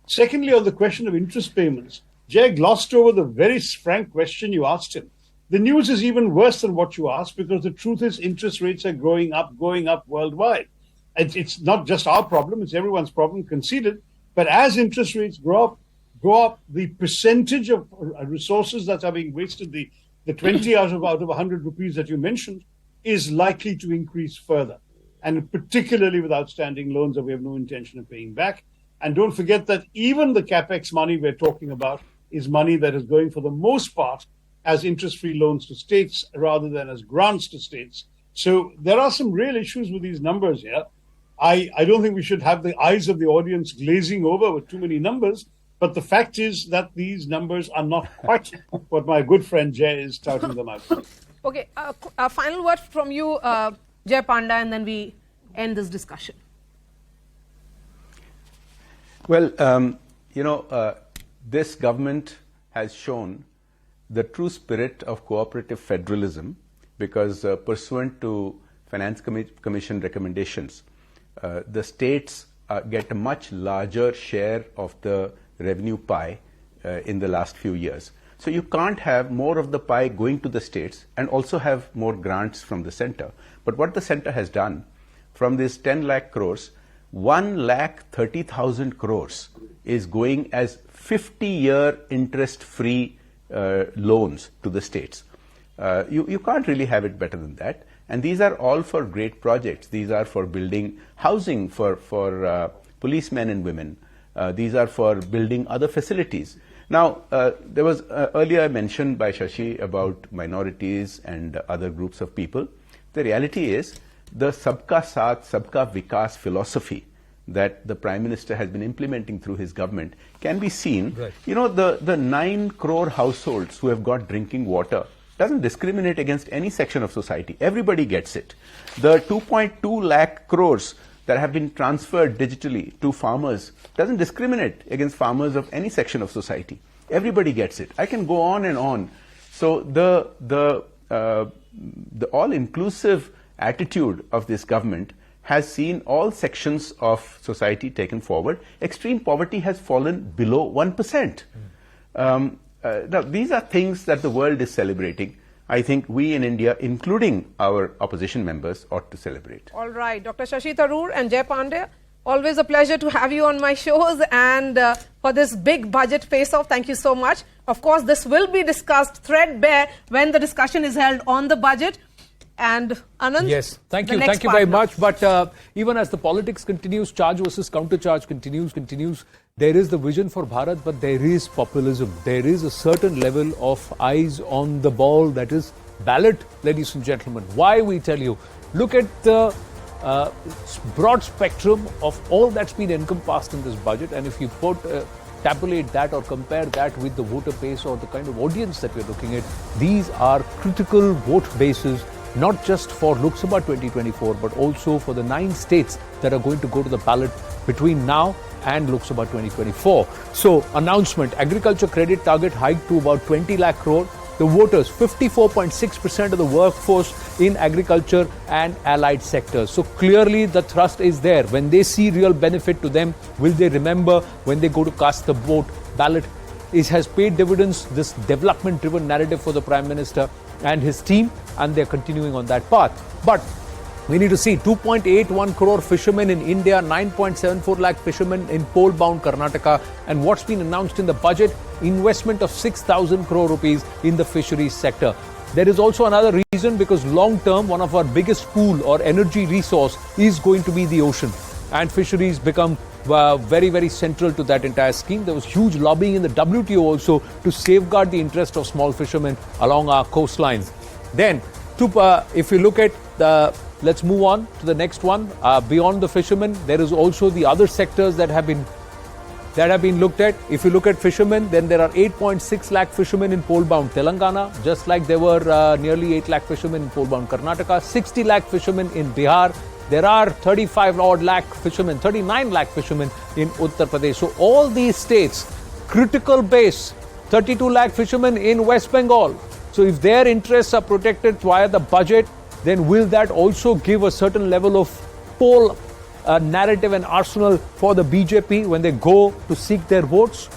Secondly, on the question of interest payments, Jay glossed over the very frank question you asked him. The news is even worse than what you asked, because the truth is interest rates are going up worldwide. It's not just our problem, it's everyone's problem, conceded. But as interest rates go up, the percentage of resources that are being wasted, the 20 out of 100 rupees that you mentioned, is likely to increase further. And particularly with outstanding loans that we have no intention of paying back. And don't forget that even the capex money we're talking about is money that is going for the most part as interest-free loans to states rather than as grants to states. So there are some real issues with these numbers here. I don't think we should have the eyes of the audience glazing over with too many numbers, but the fact is that these numbers are not quite what my good friend Jay is touting them out.
Okay, a final word from you, Jay Panda, and then we end this discussion.
Well, this government has shown the true spirit of cooperative federalism because pursuant to Finance Commission recommendations, the states get a much larger share of the revenue pie in the last few years. So you can't have more of the pie going to the states and also have more grants from the center. But what the center has done, from this 10 lakh crores, 1,30,000 crores is going as 50-year interest-free loans to the states. You can't really have it better than that. And these are all for great projects. These are for building housing for policemen and women. These are for building other facilities. Now, there was earlier mentioned by Shashi about minorities and other groups of people. The reality is the Sabka Saath, Sabka Vikas philosophy that the Prime Minister has been implementing through his government can be seen. Right. You know, the 9 crore households who have got drinking water doesn't discriminate against any section of society. Everybody gets it. The 2.2 lakh crores that have been transferred digitally to farmers doesn't discriminate against farmers of any section of society. Everybody gets it. I can go on and on. So the all-inclusive attitude of this government has seen all sections of society taken forward. Extreme poverty has fallen below 1%. Now, these are things that the world is celebrating. I think we in India, including our opposition members, ought to celebrate.
All right. Dr. Shashi Tharoor and Jay Pandey, always a pleasure to have you on my shows, and for this big budget face-off, thank you so much. Of course, this will be discussed threadbare when the discussion is held on the budget. And Anand,
yes, thank you very much. But even as the politics continues, charge versus countercharge continues. There is the vision for Bharat, but there is populism. There is a certain level of eyes on the ball, that is ballot, ladies and gentlemen. Why, we tell you, look at the broad spectrum of all that's been encompassed in this budget, and if you tabulate that or compare that with the voter base or the kind of audience that we're looking at, these are critical vote bases, not just for Lok Sabha 2024, but also for the 9 states that are going to go to the ballot between now and Lok Sabha 2024. So, announcement, agriculture credit target hiked to about 20 lakh crore. The voters, 54.6% of the workforce in agriculture and allied sectors. So clearly the thrust is there. When they see real benefit to them, will they remember when they go to cast the vote? Ballot has paid dividends, this development-driven narrative for the Prime Minister and his team, and they're continuing on that path. But we need to see 2.81 crore fishermen in India, 9.74 lakh fishermen in pole-bound Karnataka, and what's been announced in the budget, investment of 6,000 crore rupees in the fisheries sector. There is also another reason, because long-term, one of our biggest pool or energy resource is going to be the ocean, and fisheries become very, very central to that entire scheme. There was huge lobbying in the WTO also to safeguard the interest of small fishermen along our coastlines. Then, if you look at the, let's move on to the next one. Beyond the fishermen, there is also the other sectors that have been looked at. If you look at fishermen, then there are 8.6 lakh fishermen in pole-bound Telangana, just like there were nearly 8 lakh fishermen in pole-bound Karnataka, 60 lakh fishermen in Bihar. There are 39 lakh fishermen in Uttar Pradesh. So all these states, critical base, 32 lakh fishermen in West Bengal. So if their interests are protected via the budget, then will that also give a certain level of poll narrative and arsenal for the BJP when they go to seek their votes?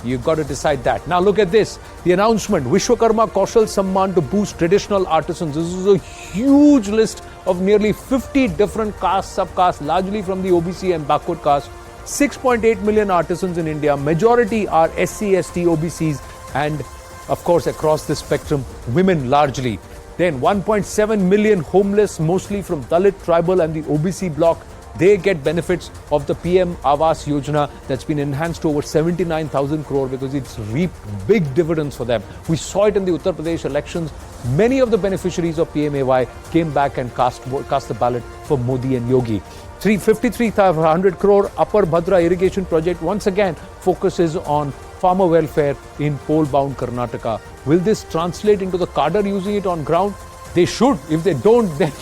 You've got to decide that. Now look at this. The announcement, Vishwakarma Kaushal Samman to boost traditional artisans. This is a huge list of nearly 50 different castes, subcastes, largely from the OBC and backward caste. 6.8 million artisans in India. Majority are SC, ST, OBCs, and of course across the spectrum, women largely. Then 1.7 million homeless, mostly from Dalit, tribal and the OBC bloc. They get benefits of the PM Awas Yojana that's been enhanced to over 79,000 crore because it's reaped big dividends for them. We saw it in the Uttar Pradesh elections. Many of the beneficiaries of PMAY came back and cast the ballot for Modi and Yogi. 53,500 crore Upper Bhadra irrigation project once again focuses on farmer welfare in pole-bound Karnataka. Will this translate into the cadre using it on ground? They should. If they don't, then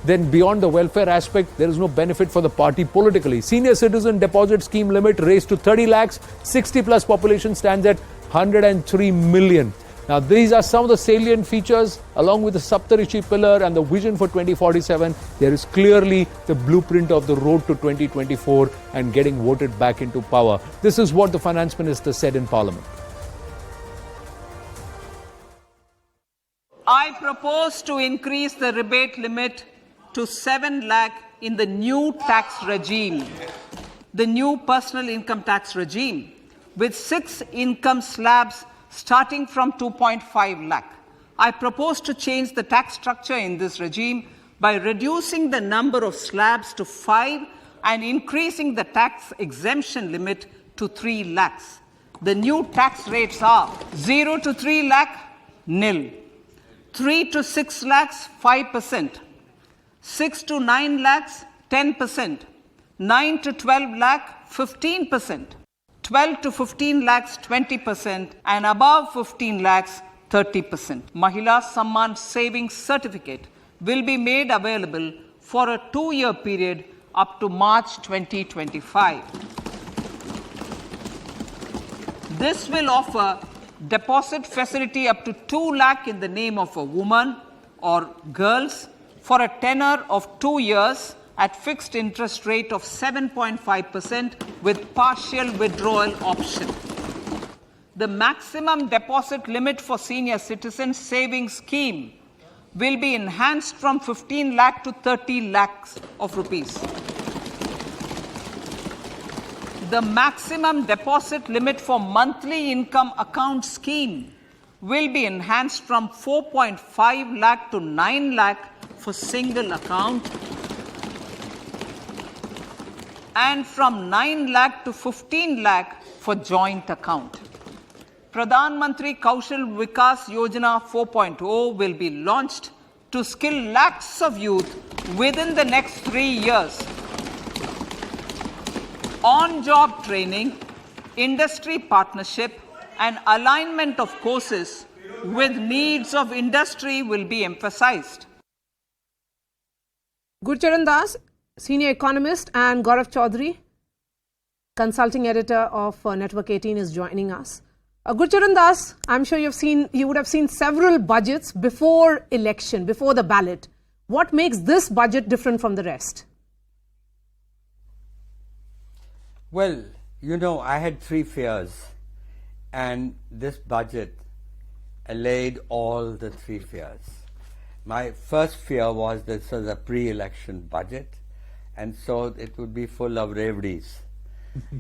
then beyond the welfare aspect, there is no benefit for the party politically. Senior citizen deposit scheme limit raised to 30 lakhs, 60 plus population stands at 103 million. Now, these are some of the salient features. Along with the Saptarishi pillar and the vision for 2047, there is clearly the blueprint of the road to 2024 and getting voted back into power. This is what the Finance Minister said in Parliament.
I propose to increase the rebate limit to 7 lakh in the new tax regime, the new personal income tax regime, with 6 income slabs starting from 2.5 lakh. I propose to change the tax structure in this regime by reducing the number of slabs to 5 and increasing the tax exemption limit to 3 lakhs. The new tax rates are 0 to 3 lakh, nil. 3 to 6 lakhs, 5%. 6 to 9 lakhs, 10%. 9 to 12 lakh, 15%. 12 to 15 lakhs, 20%. And above 15 lakhs, 30%. Mahila Samman Savings Certificate will be made available for a 2-year period up to March 2025. This will offer deposit facility up to 2 lakh in the name of a woman or girls for a tenure of 2 years at fixed interest rate of 7.5% with partial withdrawal option. The maximum deposit limit for senior citizen savings scheme will be enhanced from 15 lakh to 30 lakhs of rupees. The maximum deposit limit for monthly income account scheme will be enhanced from 4.5 lakh to 9 lakh for single account and from 9 lakh to 15 lakh for joint account. Pradhan Mantri Kaushal Vikas Yojana 4.0 will be launched to skill lakhs of youth within the next 3 years. On-job training, industry partnership, and alignment of courses with needs of industry will be emphasized.
Gurcharan Das, senior economist, and Gaurav Chaudhary, consulting editor of Network 18, is joining us. Gurcharan Das, I'm sure you would have seen several budgets before election, before the ballot. What makes this budget different from the rest?
Well, you know, I had 3 fears, and this budget allayed all the 3 fears. My first fear was this was a pre-election budget, and so it would be full of reveries.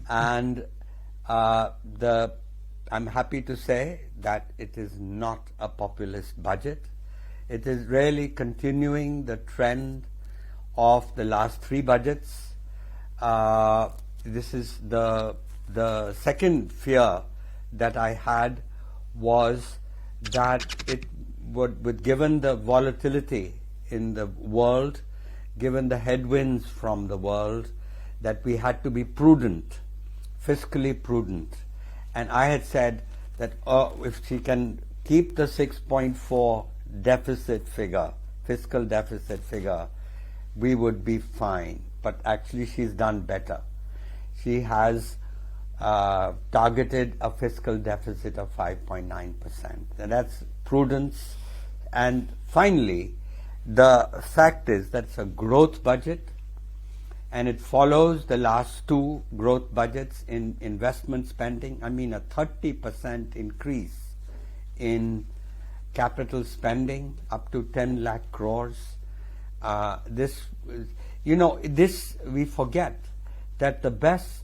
And I'm happy to say that it is not a populist budget. It is really continuing the trend of the last 3 budgets. This is the second fear that I had was that it would, given the volatility in the world, given the headwinds from the world, that we had to be prudent, fiscally prudent. And I had said that if she can keep the 6.4 deficit figure, fiscal deficit figure, we would be fine. But actually she's done better. She has targeted a fiscal deficit of 5.9%. And that's prudence. And finally, the fact is that it's a growth budget, and it follows the last 2 growth budgets in investment spending. I mean, a 30% increase in capital spending up to 10 lakh crores. This, we forget that the best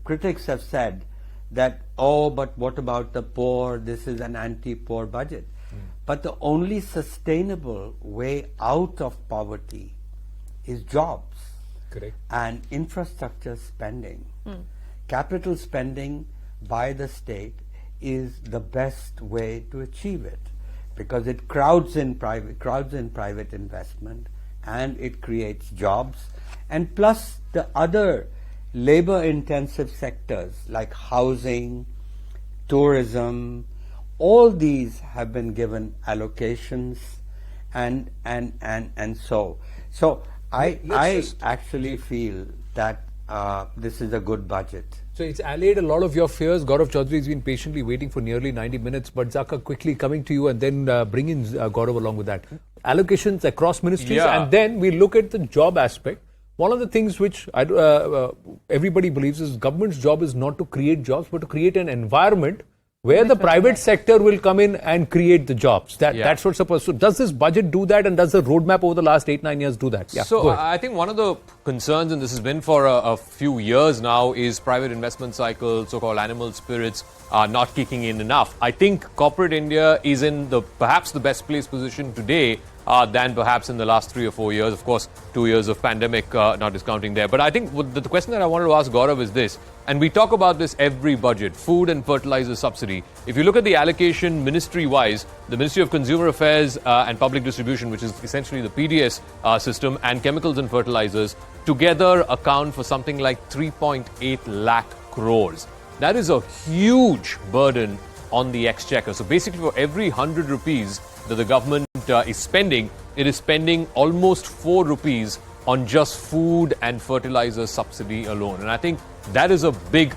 critics have said that, oh, but what about the poor? This is an anti-poor budget. But the only sustainable way out of poverty is jobs.
Correct.
And infrastructure spending. Capital spending by the state is the best way to achieve it, because it crowds in private investment, and it creates jobs. And plus the other labor-intensive sectors like housing, tourism, all these have been given allocations, and so I actually feel that this is a good budget.
So it's allayed a lot of your fears. Gaurav Chaudhary has been patiently waiting for nearly 90 minutes. But Zaka, quickly coming to you and then bring in Gaurav along with that. Allocations across ministries, and then we look at the job aspect. One of the things which everybody believes is government's job is not to create jobs, but to create an environment where the private sector will come in and create the jobs. That's what's supposed to. So does this budget do that, and does the roadmap over the last 8-9 years do that? Yeah,
so I think one of the concerns, and this has been for a few years now, is private investment cycle, so-called animal spirits, not kicking in enough. I think corporate India is in perhaps the best placed position today than perhaps in the last 3 or 4 years. Of course, 2 years of pandemic, not discounting there. But I think the question that I wanted to ask Gaurav is this, and we talk about this every budget, food and fertilizer subsidy. If you look at the allocation ministry-wise, the Ministry of Consumer Affairs and Public Distribution, which is essentially the PDS system, and chemicals and fertilizers, together account for something like 3.8 lakh crores. That is a huge burden on the exchequer. So basically for every 100 rupees that the government is spending, it is spending almost 4 rupees on just food and fertilizer subsidy alone. And I think that is a big,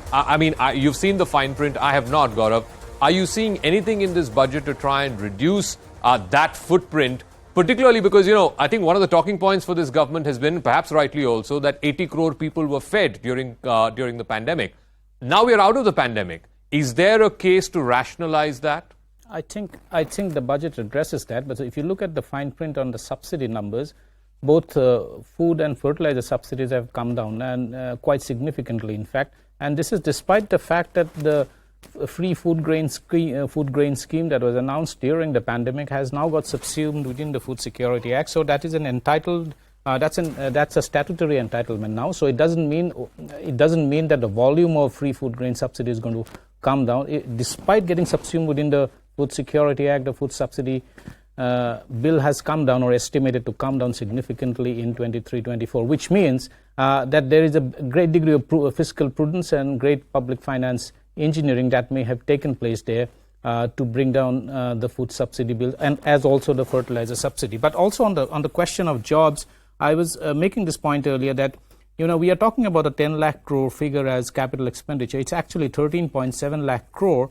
you've seen the fine print. I have not, Gaurav. Are you seeing anything in this budget to try and reduce that footprint? Particularly because, I think one of the talking points for this government has been, perhaps rightly also, that 80 crore people were fed during the pandemic. Now we are out of the pandemic. Is there a case to rationalize that?
I think the budget addresses that, but if you look at the fine print on the subsidy numbers, both food and fertilizer subsidies have come down, and quite significantly, in fact. And this is despite the fact that the free food grain scheme that was announced during the pandemic has now got subsumed within the Food Security Act. So that is that's a statutory entitlement now. So it doesn't mean that the volume of free food grain subsidy is going to come down. Despite getting subsumed within the Food Security Act, the food subsidy bill has come down, or estimated to come down significantly in 23-24, which means that there is a great degree of fiscal prudence and great public finance engineering that may have taken place there to bring down the food subsidy bill, and as also the fertilizer subsidy. But also on the question of jobs, I was making this point earlier that we are talking about a 10 lakh crore figure as capital expenditure. It's actually 13.7 lakh crore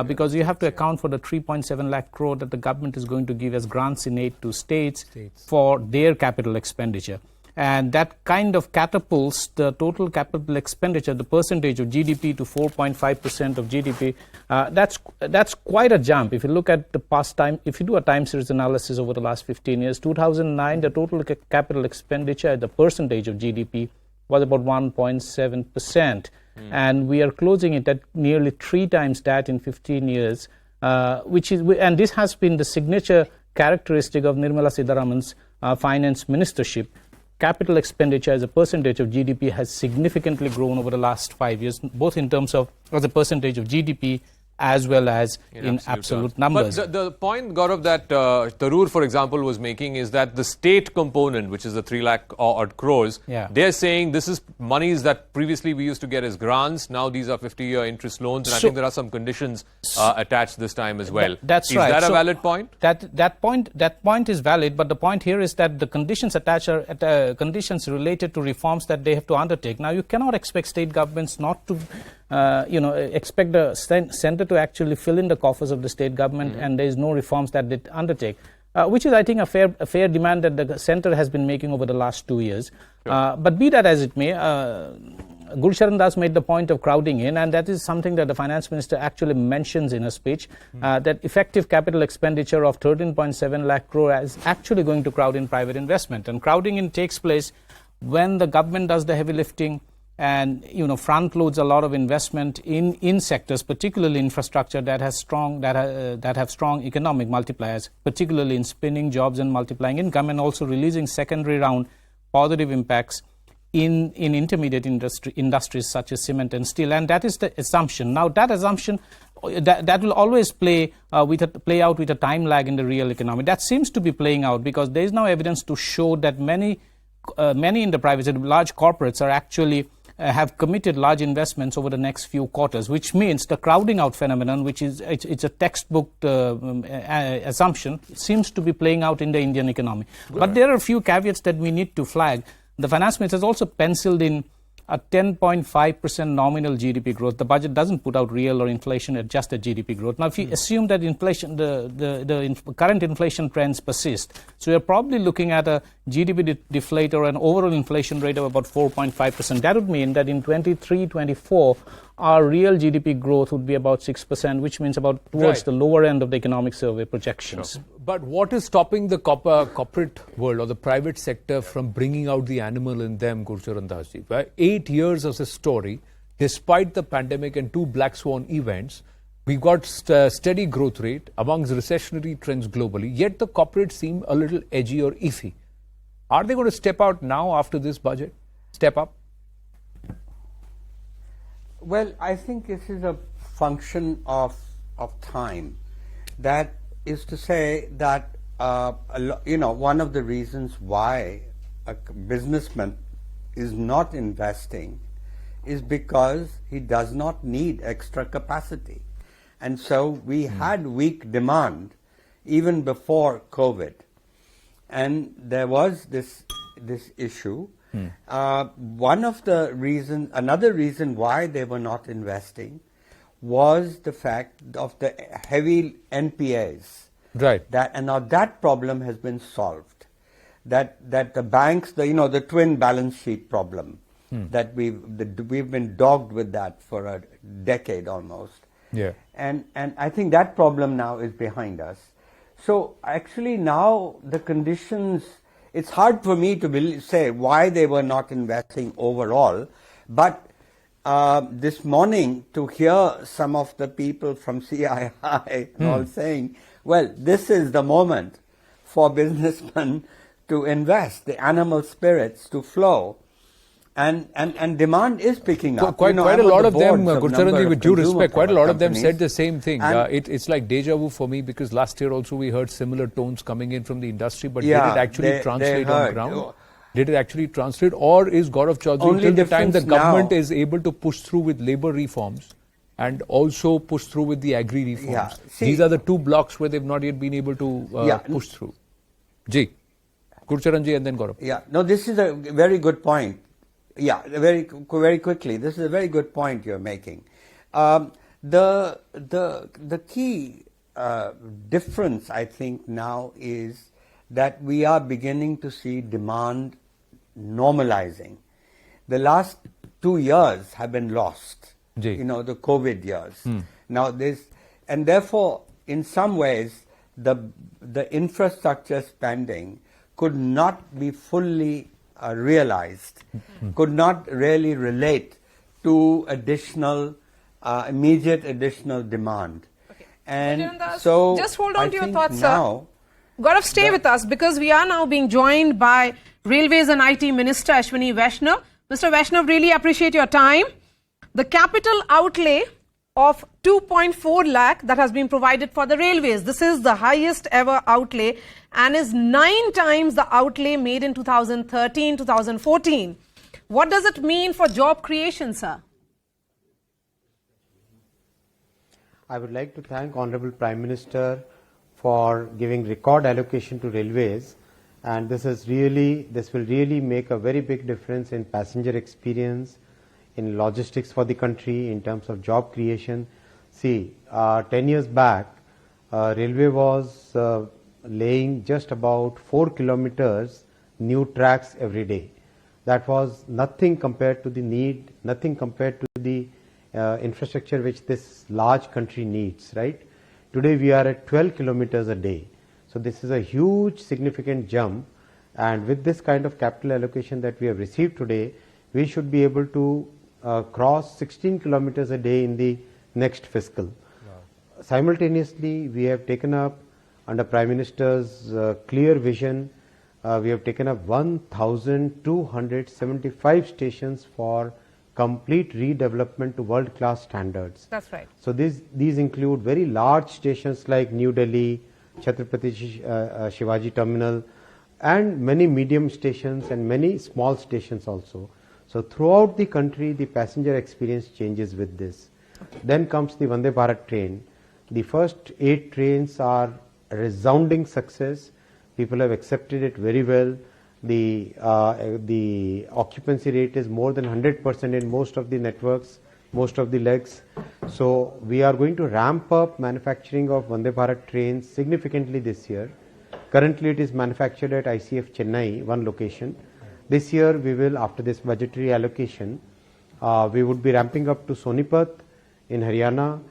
because you have to account for the 3.7 lakh crore that the government is going to give as grants in aid to states for their capital expenditure. And that kind of catapults the total capital expenditure, the percentage of GDP, to 4.5% of GDP. That's quite a jump. If you look at the past time, if you do a time series analysis over the last 15 years, 2009, the total capital expenditure as the percentage of GDP was about 1.7%. And we are closing it at nearly 3 times that in 15 years, and this has been the signature characteristic of Nirmala Sitharaman's finance ministership. Capital expenditure as a percentage of GDP has significantly grown over the last 5 years, both in terms of as a percentage of GDP as well as in absolute numbers.
But the point, Gaurav, that Tharoor, for example, was making is that the state component, which is the 3 lakh odd crores, they're saying this is monies that previously we used to get as grants. Now these are 50-year interest loans, and I think there are some conditions attached this time as well.
That's right.
Is that a valid point?
That point is valid, but the point here is that the conditions attached are conditions related to reforms that they have to undertake. Now, you cannot expect state governments not to expect the center to actually fill in the coffers of the state government, and there is no reforms that they undertake, which is, I think, a fair demand that the center has been making over the last 2 years. But be that as it may, Gulsharan Das made the point of crowding in, and that is something that the finance minister actually mentions in a speech, that effective capital expenditure of 13.7 lakh crore is actually going to crowd in private investment. And crowding in takes place when the government does the heavy lifting and front loads a lot of investment in sectors, particularly infrastructure that have strong economic multipliers, particularly in spinning jobs and multiplying income, and also releasing secondary round positive impacts in intermediate industries such as cement and steel. And that is the assumption. Now, that assumption that will always play out with a time lag in the real economy. That seems to be playing out because there is now evidence to show that many in the private sector, large corporates, are actually have committed large investments over the next few quarters, which means the crowding out phenomenon, which is it's a textbook assumption, seems to be playing out in the Indian economy. But there are a few caveats that we need to flag. The finance minister has also penciled in a 10.5% nominal GDP growth. The budget doesn't put out real or inflation-adjusted GDP growth. Now, if you assume that inflation, the current inflation trends persist, so you're probably looking at a GDP deflator or an overall inflation rate of about 4.5%. That would mean that in 23-24, our real GDP growth would be about 6%, which means about towards the lower end of the economic survey projections.
Sure. But what is stopping the corporate world or the private sector from bringing out the animal in them, Gurcharan Dasji? 8 years of this story, despite the pandemic and 2 black swan events, we got steady growth rate amongst recessionary trends globally, yet the corporates seem a little edgy or iffy. Are they going to step out now after this budget? Step up?
Well, I think this is a function of time. That is to say that, one of the reasons why a businessman is not investing is because he does not need extra capacity. And so we had weak demand even before COVID. And there was this issue. Another reason why they were not investing was the fact of the heavy NPAs.
Right.
And now that problem has been solved. That the banks, the twin balance sheet problem, that we've been dogged with that for a decade almost.
Yeah.
And I think that problem now is behind us. So actually now the conditions, it's hard for me to say why they were not investing overall, but this morning to hear some of the people from CII and all saying, well, this is the moment for businessmen to invest, the animal spirits to flow. And demand is picking up.
Quite a lot of them, Gurcharanji, with due respect, quite a lot of them said the same thing. It's like deja vu for me, because last year also we heard similar tones coming in from the industry, but did it actually translate on ground? Did it actually translate, or is Gaurav Chaudhary till the time the government is able to push through with labour reforms and also push through with the agri reforms? These are the 2 blocks where they've not yet been able to push through. Ji, Gurcharanji and then Gaurav.
Yeah, no, this is a very good point. Yeah, very quickly. This is a very good point you're making. The key difference, I think, now is that we are beginning to see demand normalizing. The last 2 years have been lost. The COVID years. Now and therefore, in some ways, the infrastructure spending could not be fully realized, could not really relate to immediate additional demand.
Okay.
And so
just hold on to your thoughts,
now,
sir. Gaurav, stay with us, because we are now being joined by Railways and IT Minister Ashwini Vaishnav. Mr. Vaishnav, really appreciate your time. The capital outlay of 2.4 lakh that has been provided for the railways. This is the highest ever outlay and is 9 times the outlay made in 2013, 2014. What does it mean for job creation, sir?
I would like to thank Honorable Prime Minister for giving record allocation to railways, and this will really make a very big difference in passenger experience, in logistics for the country, in terms of job creation. See, 10 years back, railway was laying just about 4 kilometers new tracks every day. That was nothing compared to the need, nothing compared to the infrastructure which this large country needs, right? Today we are at 12 kilometers a day. So this is a huge significant jump, and with this kind of capital allocation that we have received today, we should be able to cross 16 kilometers a day in the next fiscal. Wow. Simultaneously, we have taken up, under Prime Minister's clear vision, we have taken up 1,275 stations for complete redevelopment to world-class standards.
That's right.
So these include very large stations like New Delhi, Chhatrapati Shivaji Terminal, and many medium stations and many small stations also. So throughout the country, the passenger experience changes with this. Then comes the Vande Bharat train. The first 8 trains are a resounding success. People have accepted it very well. The occupancy rate is more than 100% in most of the networks, most of the legs. So we are going to ramp up manufacturing of Vande Bharat trains significantly this year. Currently it is manufactured at ICF Chennai, one location. This year we will, after this budgetary allocation, we would be ramping up to Sonipat in Haryana,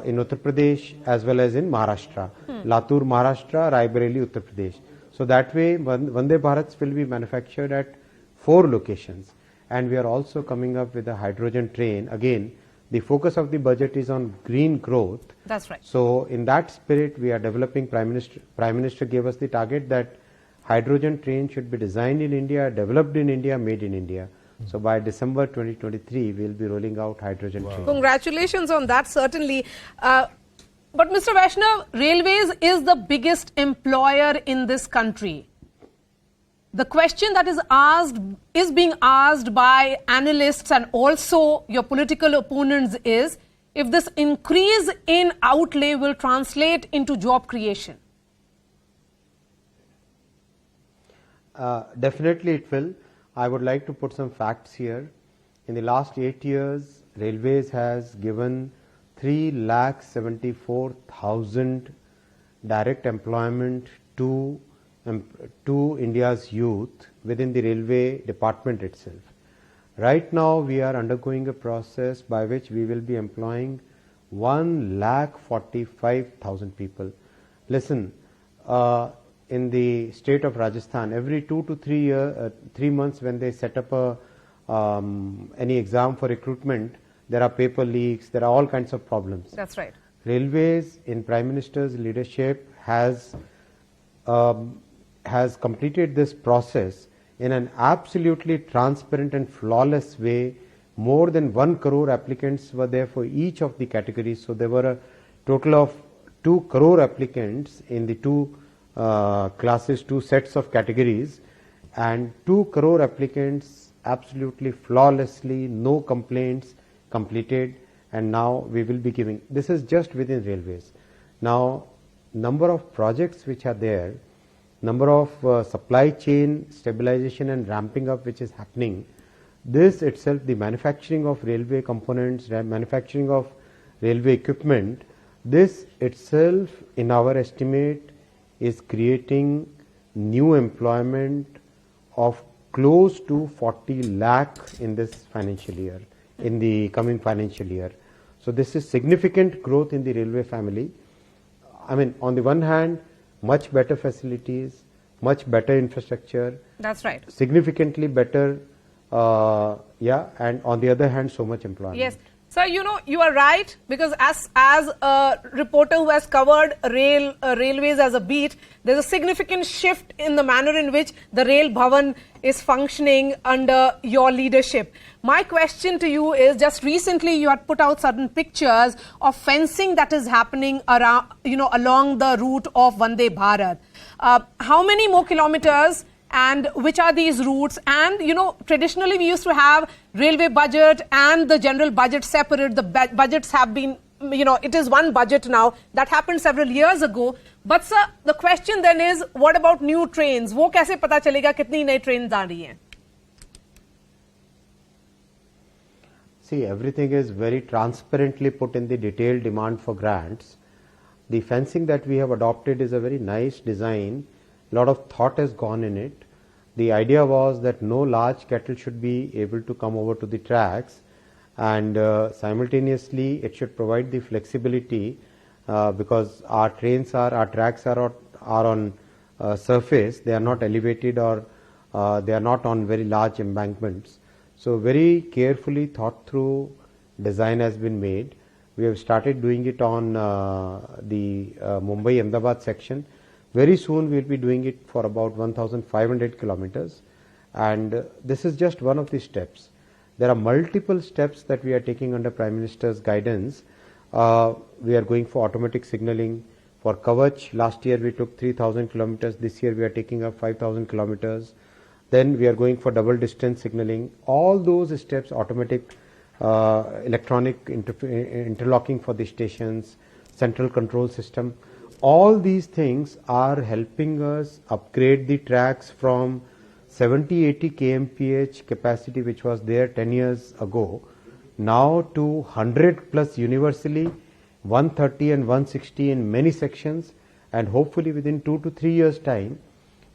in Uttar Pradesh, as well as in Maharashtra. Latur, Maharashtra, Raebareli, Uttar Pradesh. So that way Vande Bharats will be manufactured at 4 locations. And we are also coming up with a hydrogen train. Again, the focus of the budget is on green growth.
That's right.
So in that spirit, we are developing, Prime Minister gave us the target that hydrogen train should be designed in India, developed in India, made in India. So by December 2023, we will be rolling out hydrogen train.
Congratulations on that, certainly. But Mr. Vaishnav, Railways is the biggest employer in this country. The question that is being asked by analysts and also your political opponents is if this increase in outlay will translate into job creation.
Definitely it will. I would like to put some facts here. In the last 8 years, Railways has given 3,74,000 direct employment to India's youth within the railway department itself. Right now we are undergoing a process by which we will be employing 1,45,000 people. Listen, in the state of Rajasthan, every 2 to 3 months when they set up any exam for recruitment, there are paper leaks, there are all kinds of problems.
That's right.
Railways in Prime Minister's leadership has completed this process in an absolutely transparent and flawless way. More than 1 crore applicants were there for each of the categories. So there were a total of 2 crore applicants in the 2 classes, 2 sets of categories, and 2 crore applicants absolutely flawlessly, no complaints, completed. And now we will be giving, this is just within Railways. Now number of projects which are there, number of supply chain stabilization and ramping up which is happening, this itself, the manufacturing of railway components, manufacturing of railway equipment, this itself in our estimate is creating new employment of close to 40 lakh in this financial year, in the coming financial year. So this is significant growth in the railway family. I mean, on the one hand, much better facilities, much better infrastructure.
That's right.
Significantly better, and on the other hand, so much employment.
Yes. Sir, you know, you are right, because as a reporter who has covered railways as a beat, there's a significant shift in the manner in which the Rail Bhavan is functioning under your leadership. My question to you is, just recently you had put out certain pictures of fencing that is happening around, along the route of Vande Bharat. How many more kilometers? And which are these routes? And, traditionally we used to have railway budget and the general budget separate. The budgets have been, it is one budget now. That happened several years ago. But sir, the question then is, what about new trains? वो कैसे पता चलेगा कितनी नई trains आ रही हैं?
See, everything is very transparently put in the detailed demand for grants. The fencing that we have adopted is a very nice design. A lot of thought has gone in it. The idea was that no large cattle should be able to come over to the tracks, and simultaneously it should provide the flexibility because our tracks are on surface, they are not elevated or they are not on very large embankments. So very carefully thought through design has been made. We have started doing it on the Mumbai-Ahmedabad section. Very soon we will be doing it for about 1,500 kilometers, and this is just one of the steps. There are multiple steps that we are taking under Prime Minister's guidance. We are going for automatic signalling. For Kavach, last year we took 3,000 kilometers. This year we are taking up 5,000 kilometers. Then we are going for double distance signaling. All those steps, automatic electronic interlocking for the stations, central control system, all these things are helping us upgrade the tracks from 70-80 kmph capacity which was there 10 years ago, now to 100 plus universally, 130 and 160 in many sections, and hopefully within 2 to 3 years time,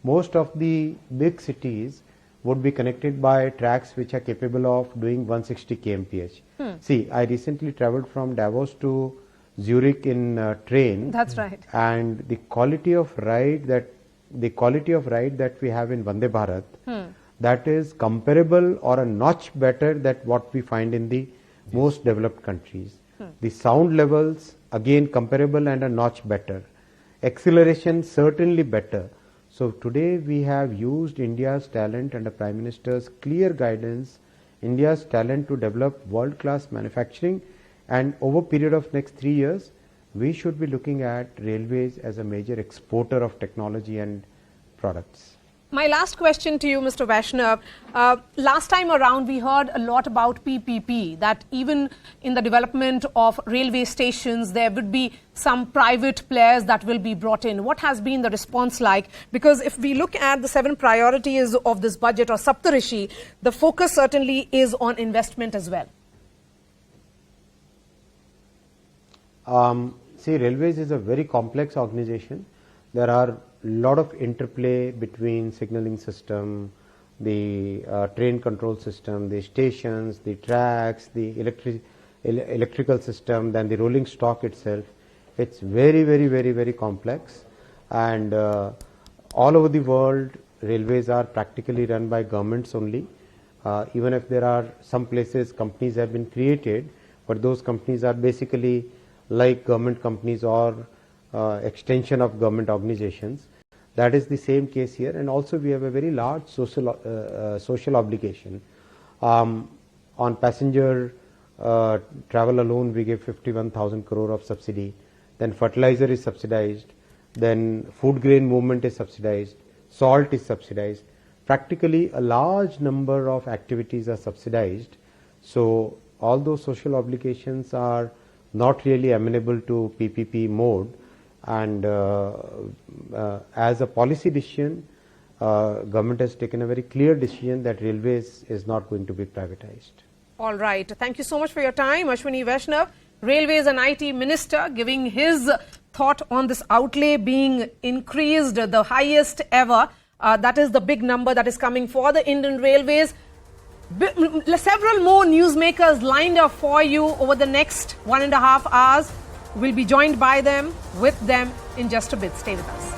most of the big cities would be connected by tracks which are capable of doing 160 kmph. See, I recently traveled from Davos to Zurich in train.
That's right.
And the quality of ride that we have in Vande Bharat, that is comparable or a notch better than what we find in the most developed countries. The sound levels again comparable and a notch better. Acceleration certainly better. So today we have used India's talent and the Prime Minister's clear guidance, India's talent to develop world-class manufacturing, and over a period of next 3 years, we should be looking at railways as a major exporter of technology and products.
My last question to you, Mr. Vaishnav. Last time around, we heard a lot about PPP, that even in the development of railway stations, there would be some private players that will be brought in. What has been the response like? Because if we look at the 7 priorities of this budget, or Saptarishi, the focus certainly is on investment as well.
See, railways is a very complex organization. There are a lot of interplay between signaling system, the train control system, the stations, the tracks, the electrical system, then the rolling stock itself. It's very, very, very, very complex. And all over the world, railways are practically run by governments only. Even if there are some places companies have been created, but those companies are basically like government companies or extension of government organizations. That is the same case here, and also we have a very large social obligation. On passenger travel alone, we give 51,000 crore of subsidy. Then fertilizer is subsidized. Then food grain movement is subsidized. Salt is subsidized. Practically a large number of activities are subsidized. So all those social obligations are not really amenable to PPP mode, and as a policy decision, government has taken a very clear decision that railways is not going to be privatized.
All right. Thank you so much for your time, Ashwini Vaishnav, Railways and IT Minister, giving his thought on this outlay being increased, the highest ever. That is the big number that is coming for the Indian Railways. Several more newsmakers lined up for you over the next 1.5 hours. We'll be joined by them, with them in just a bit. Stay with us.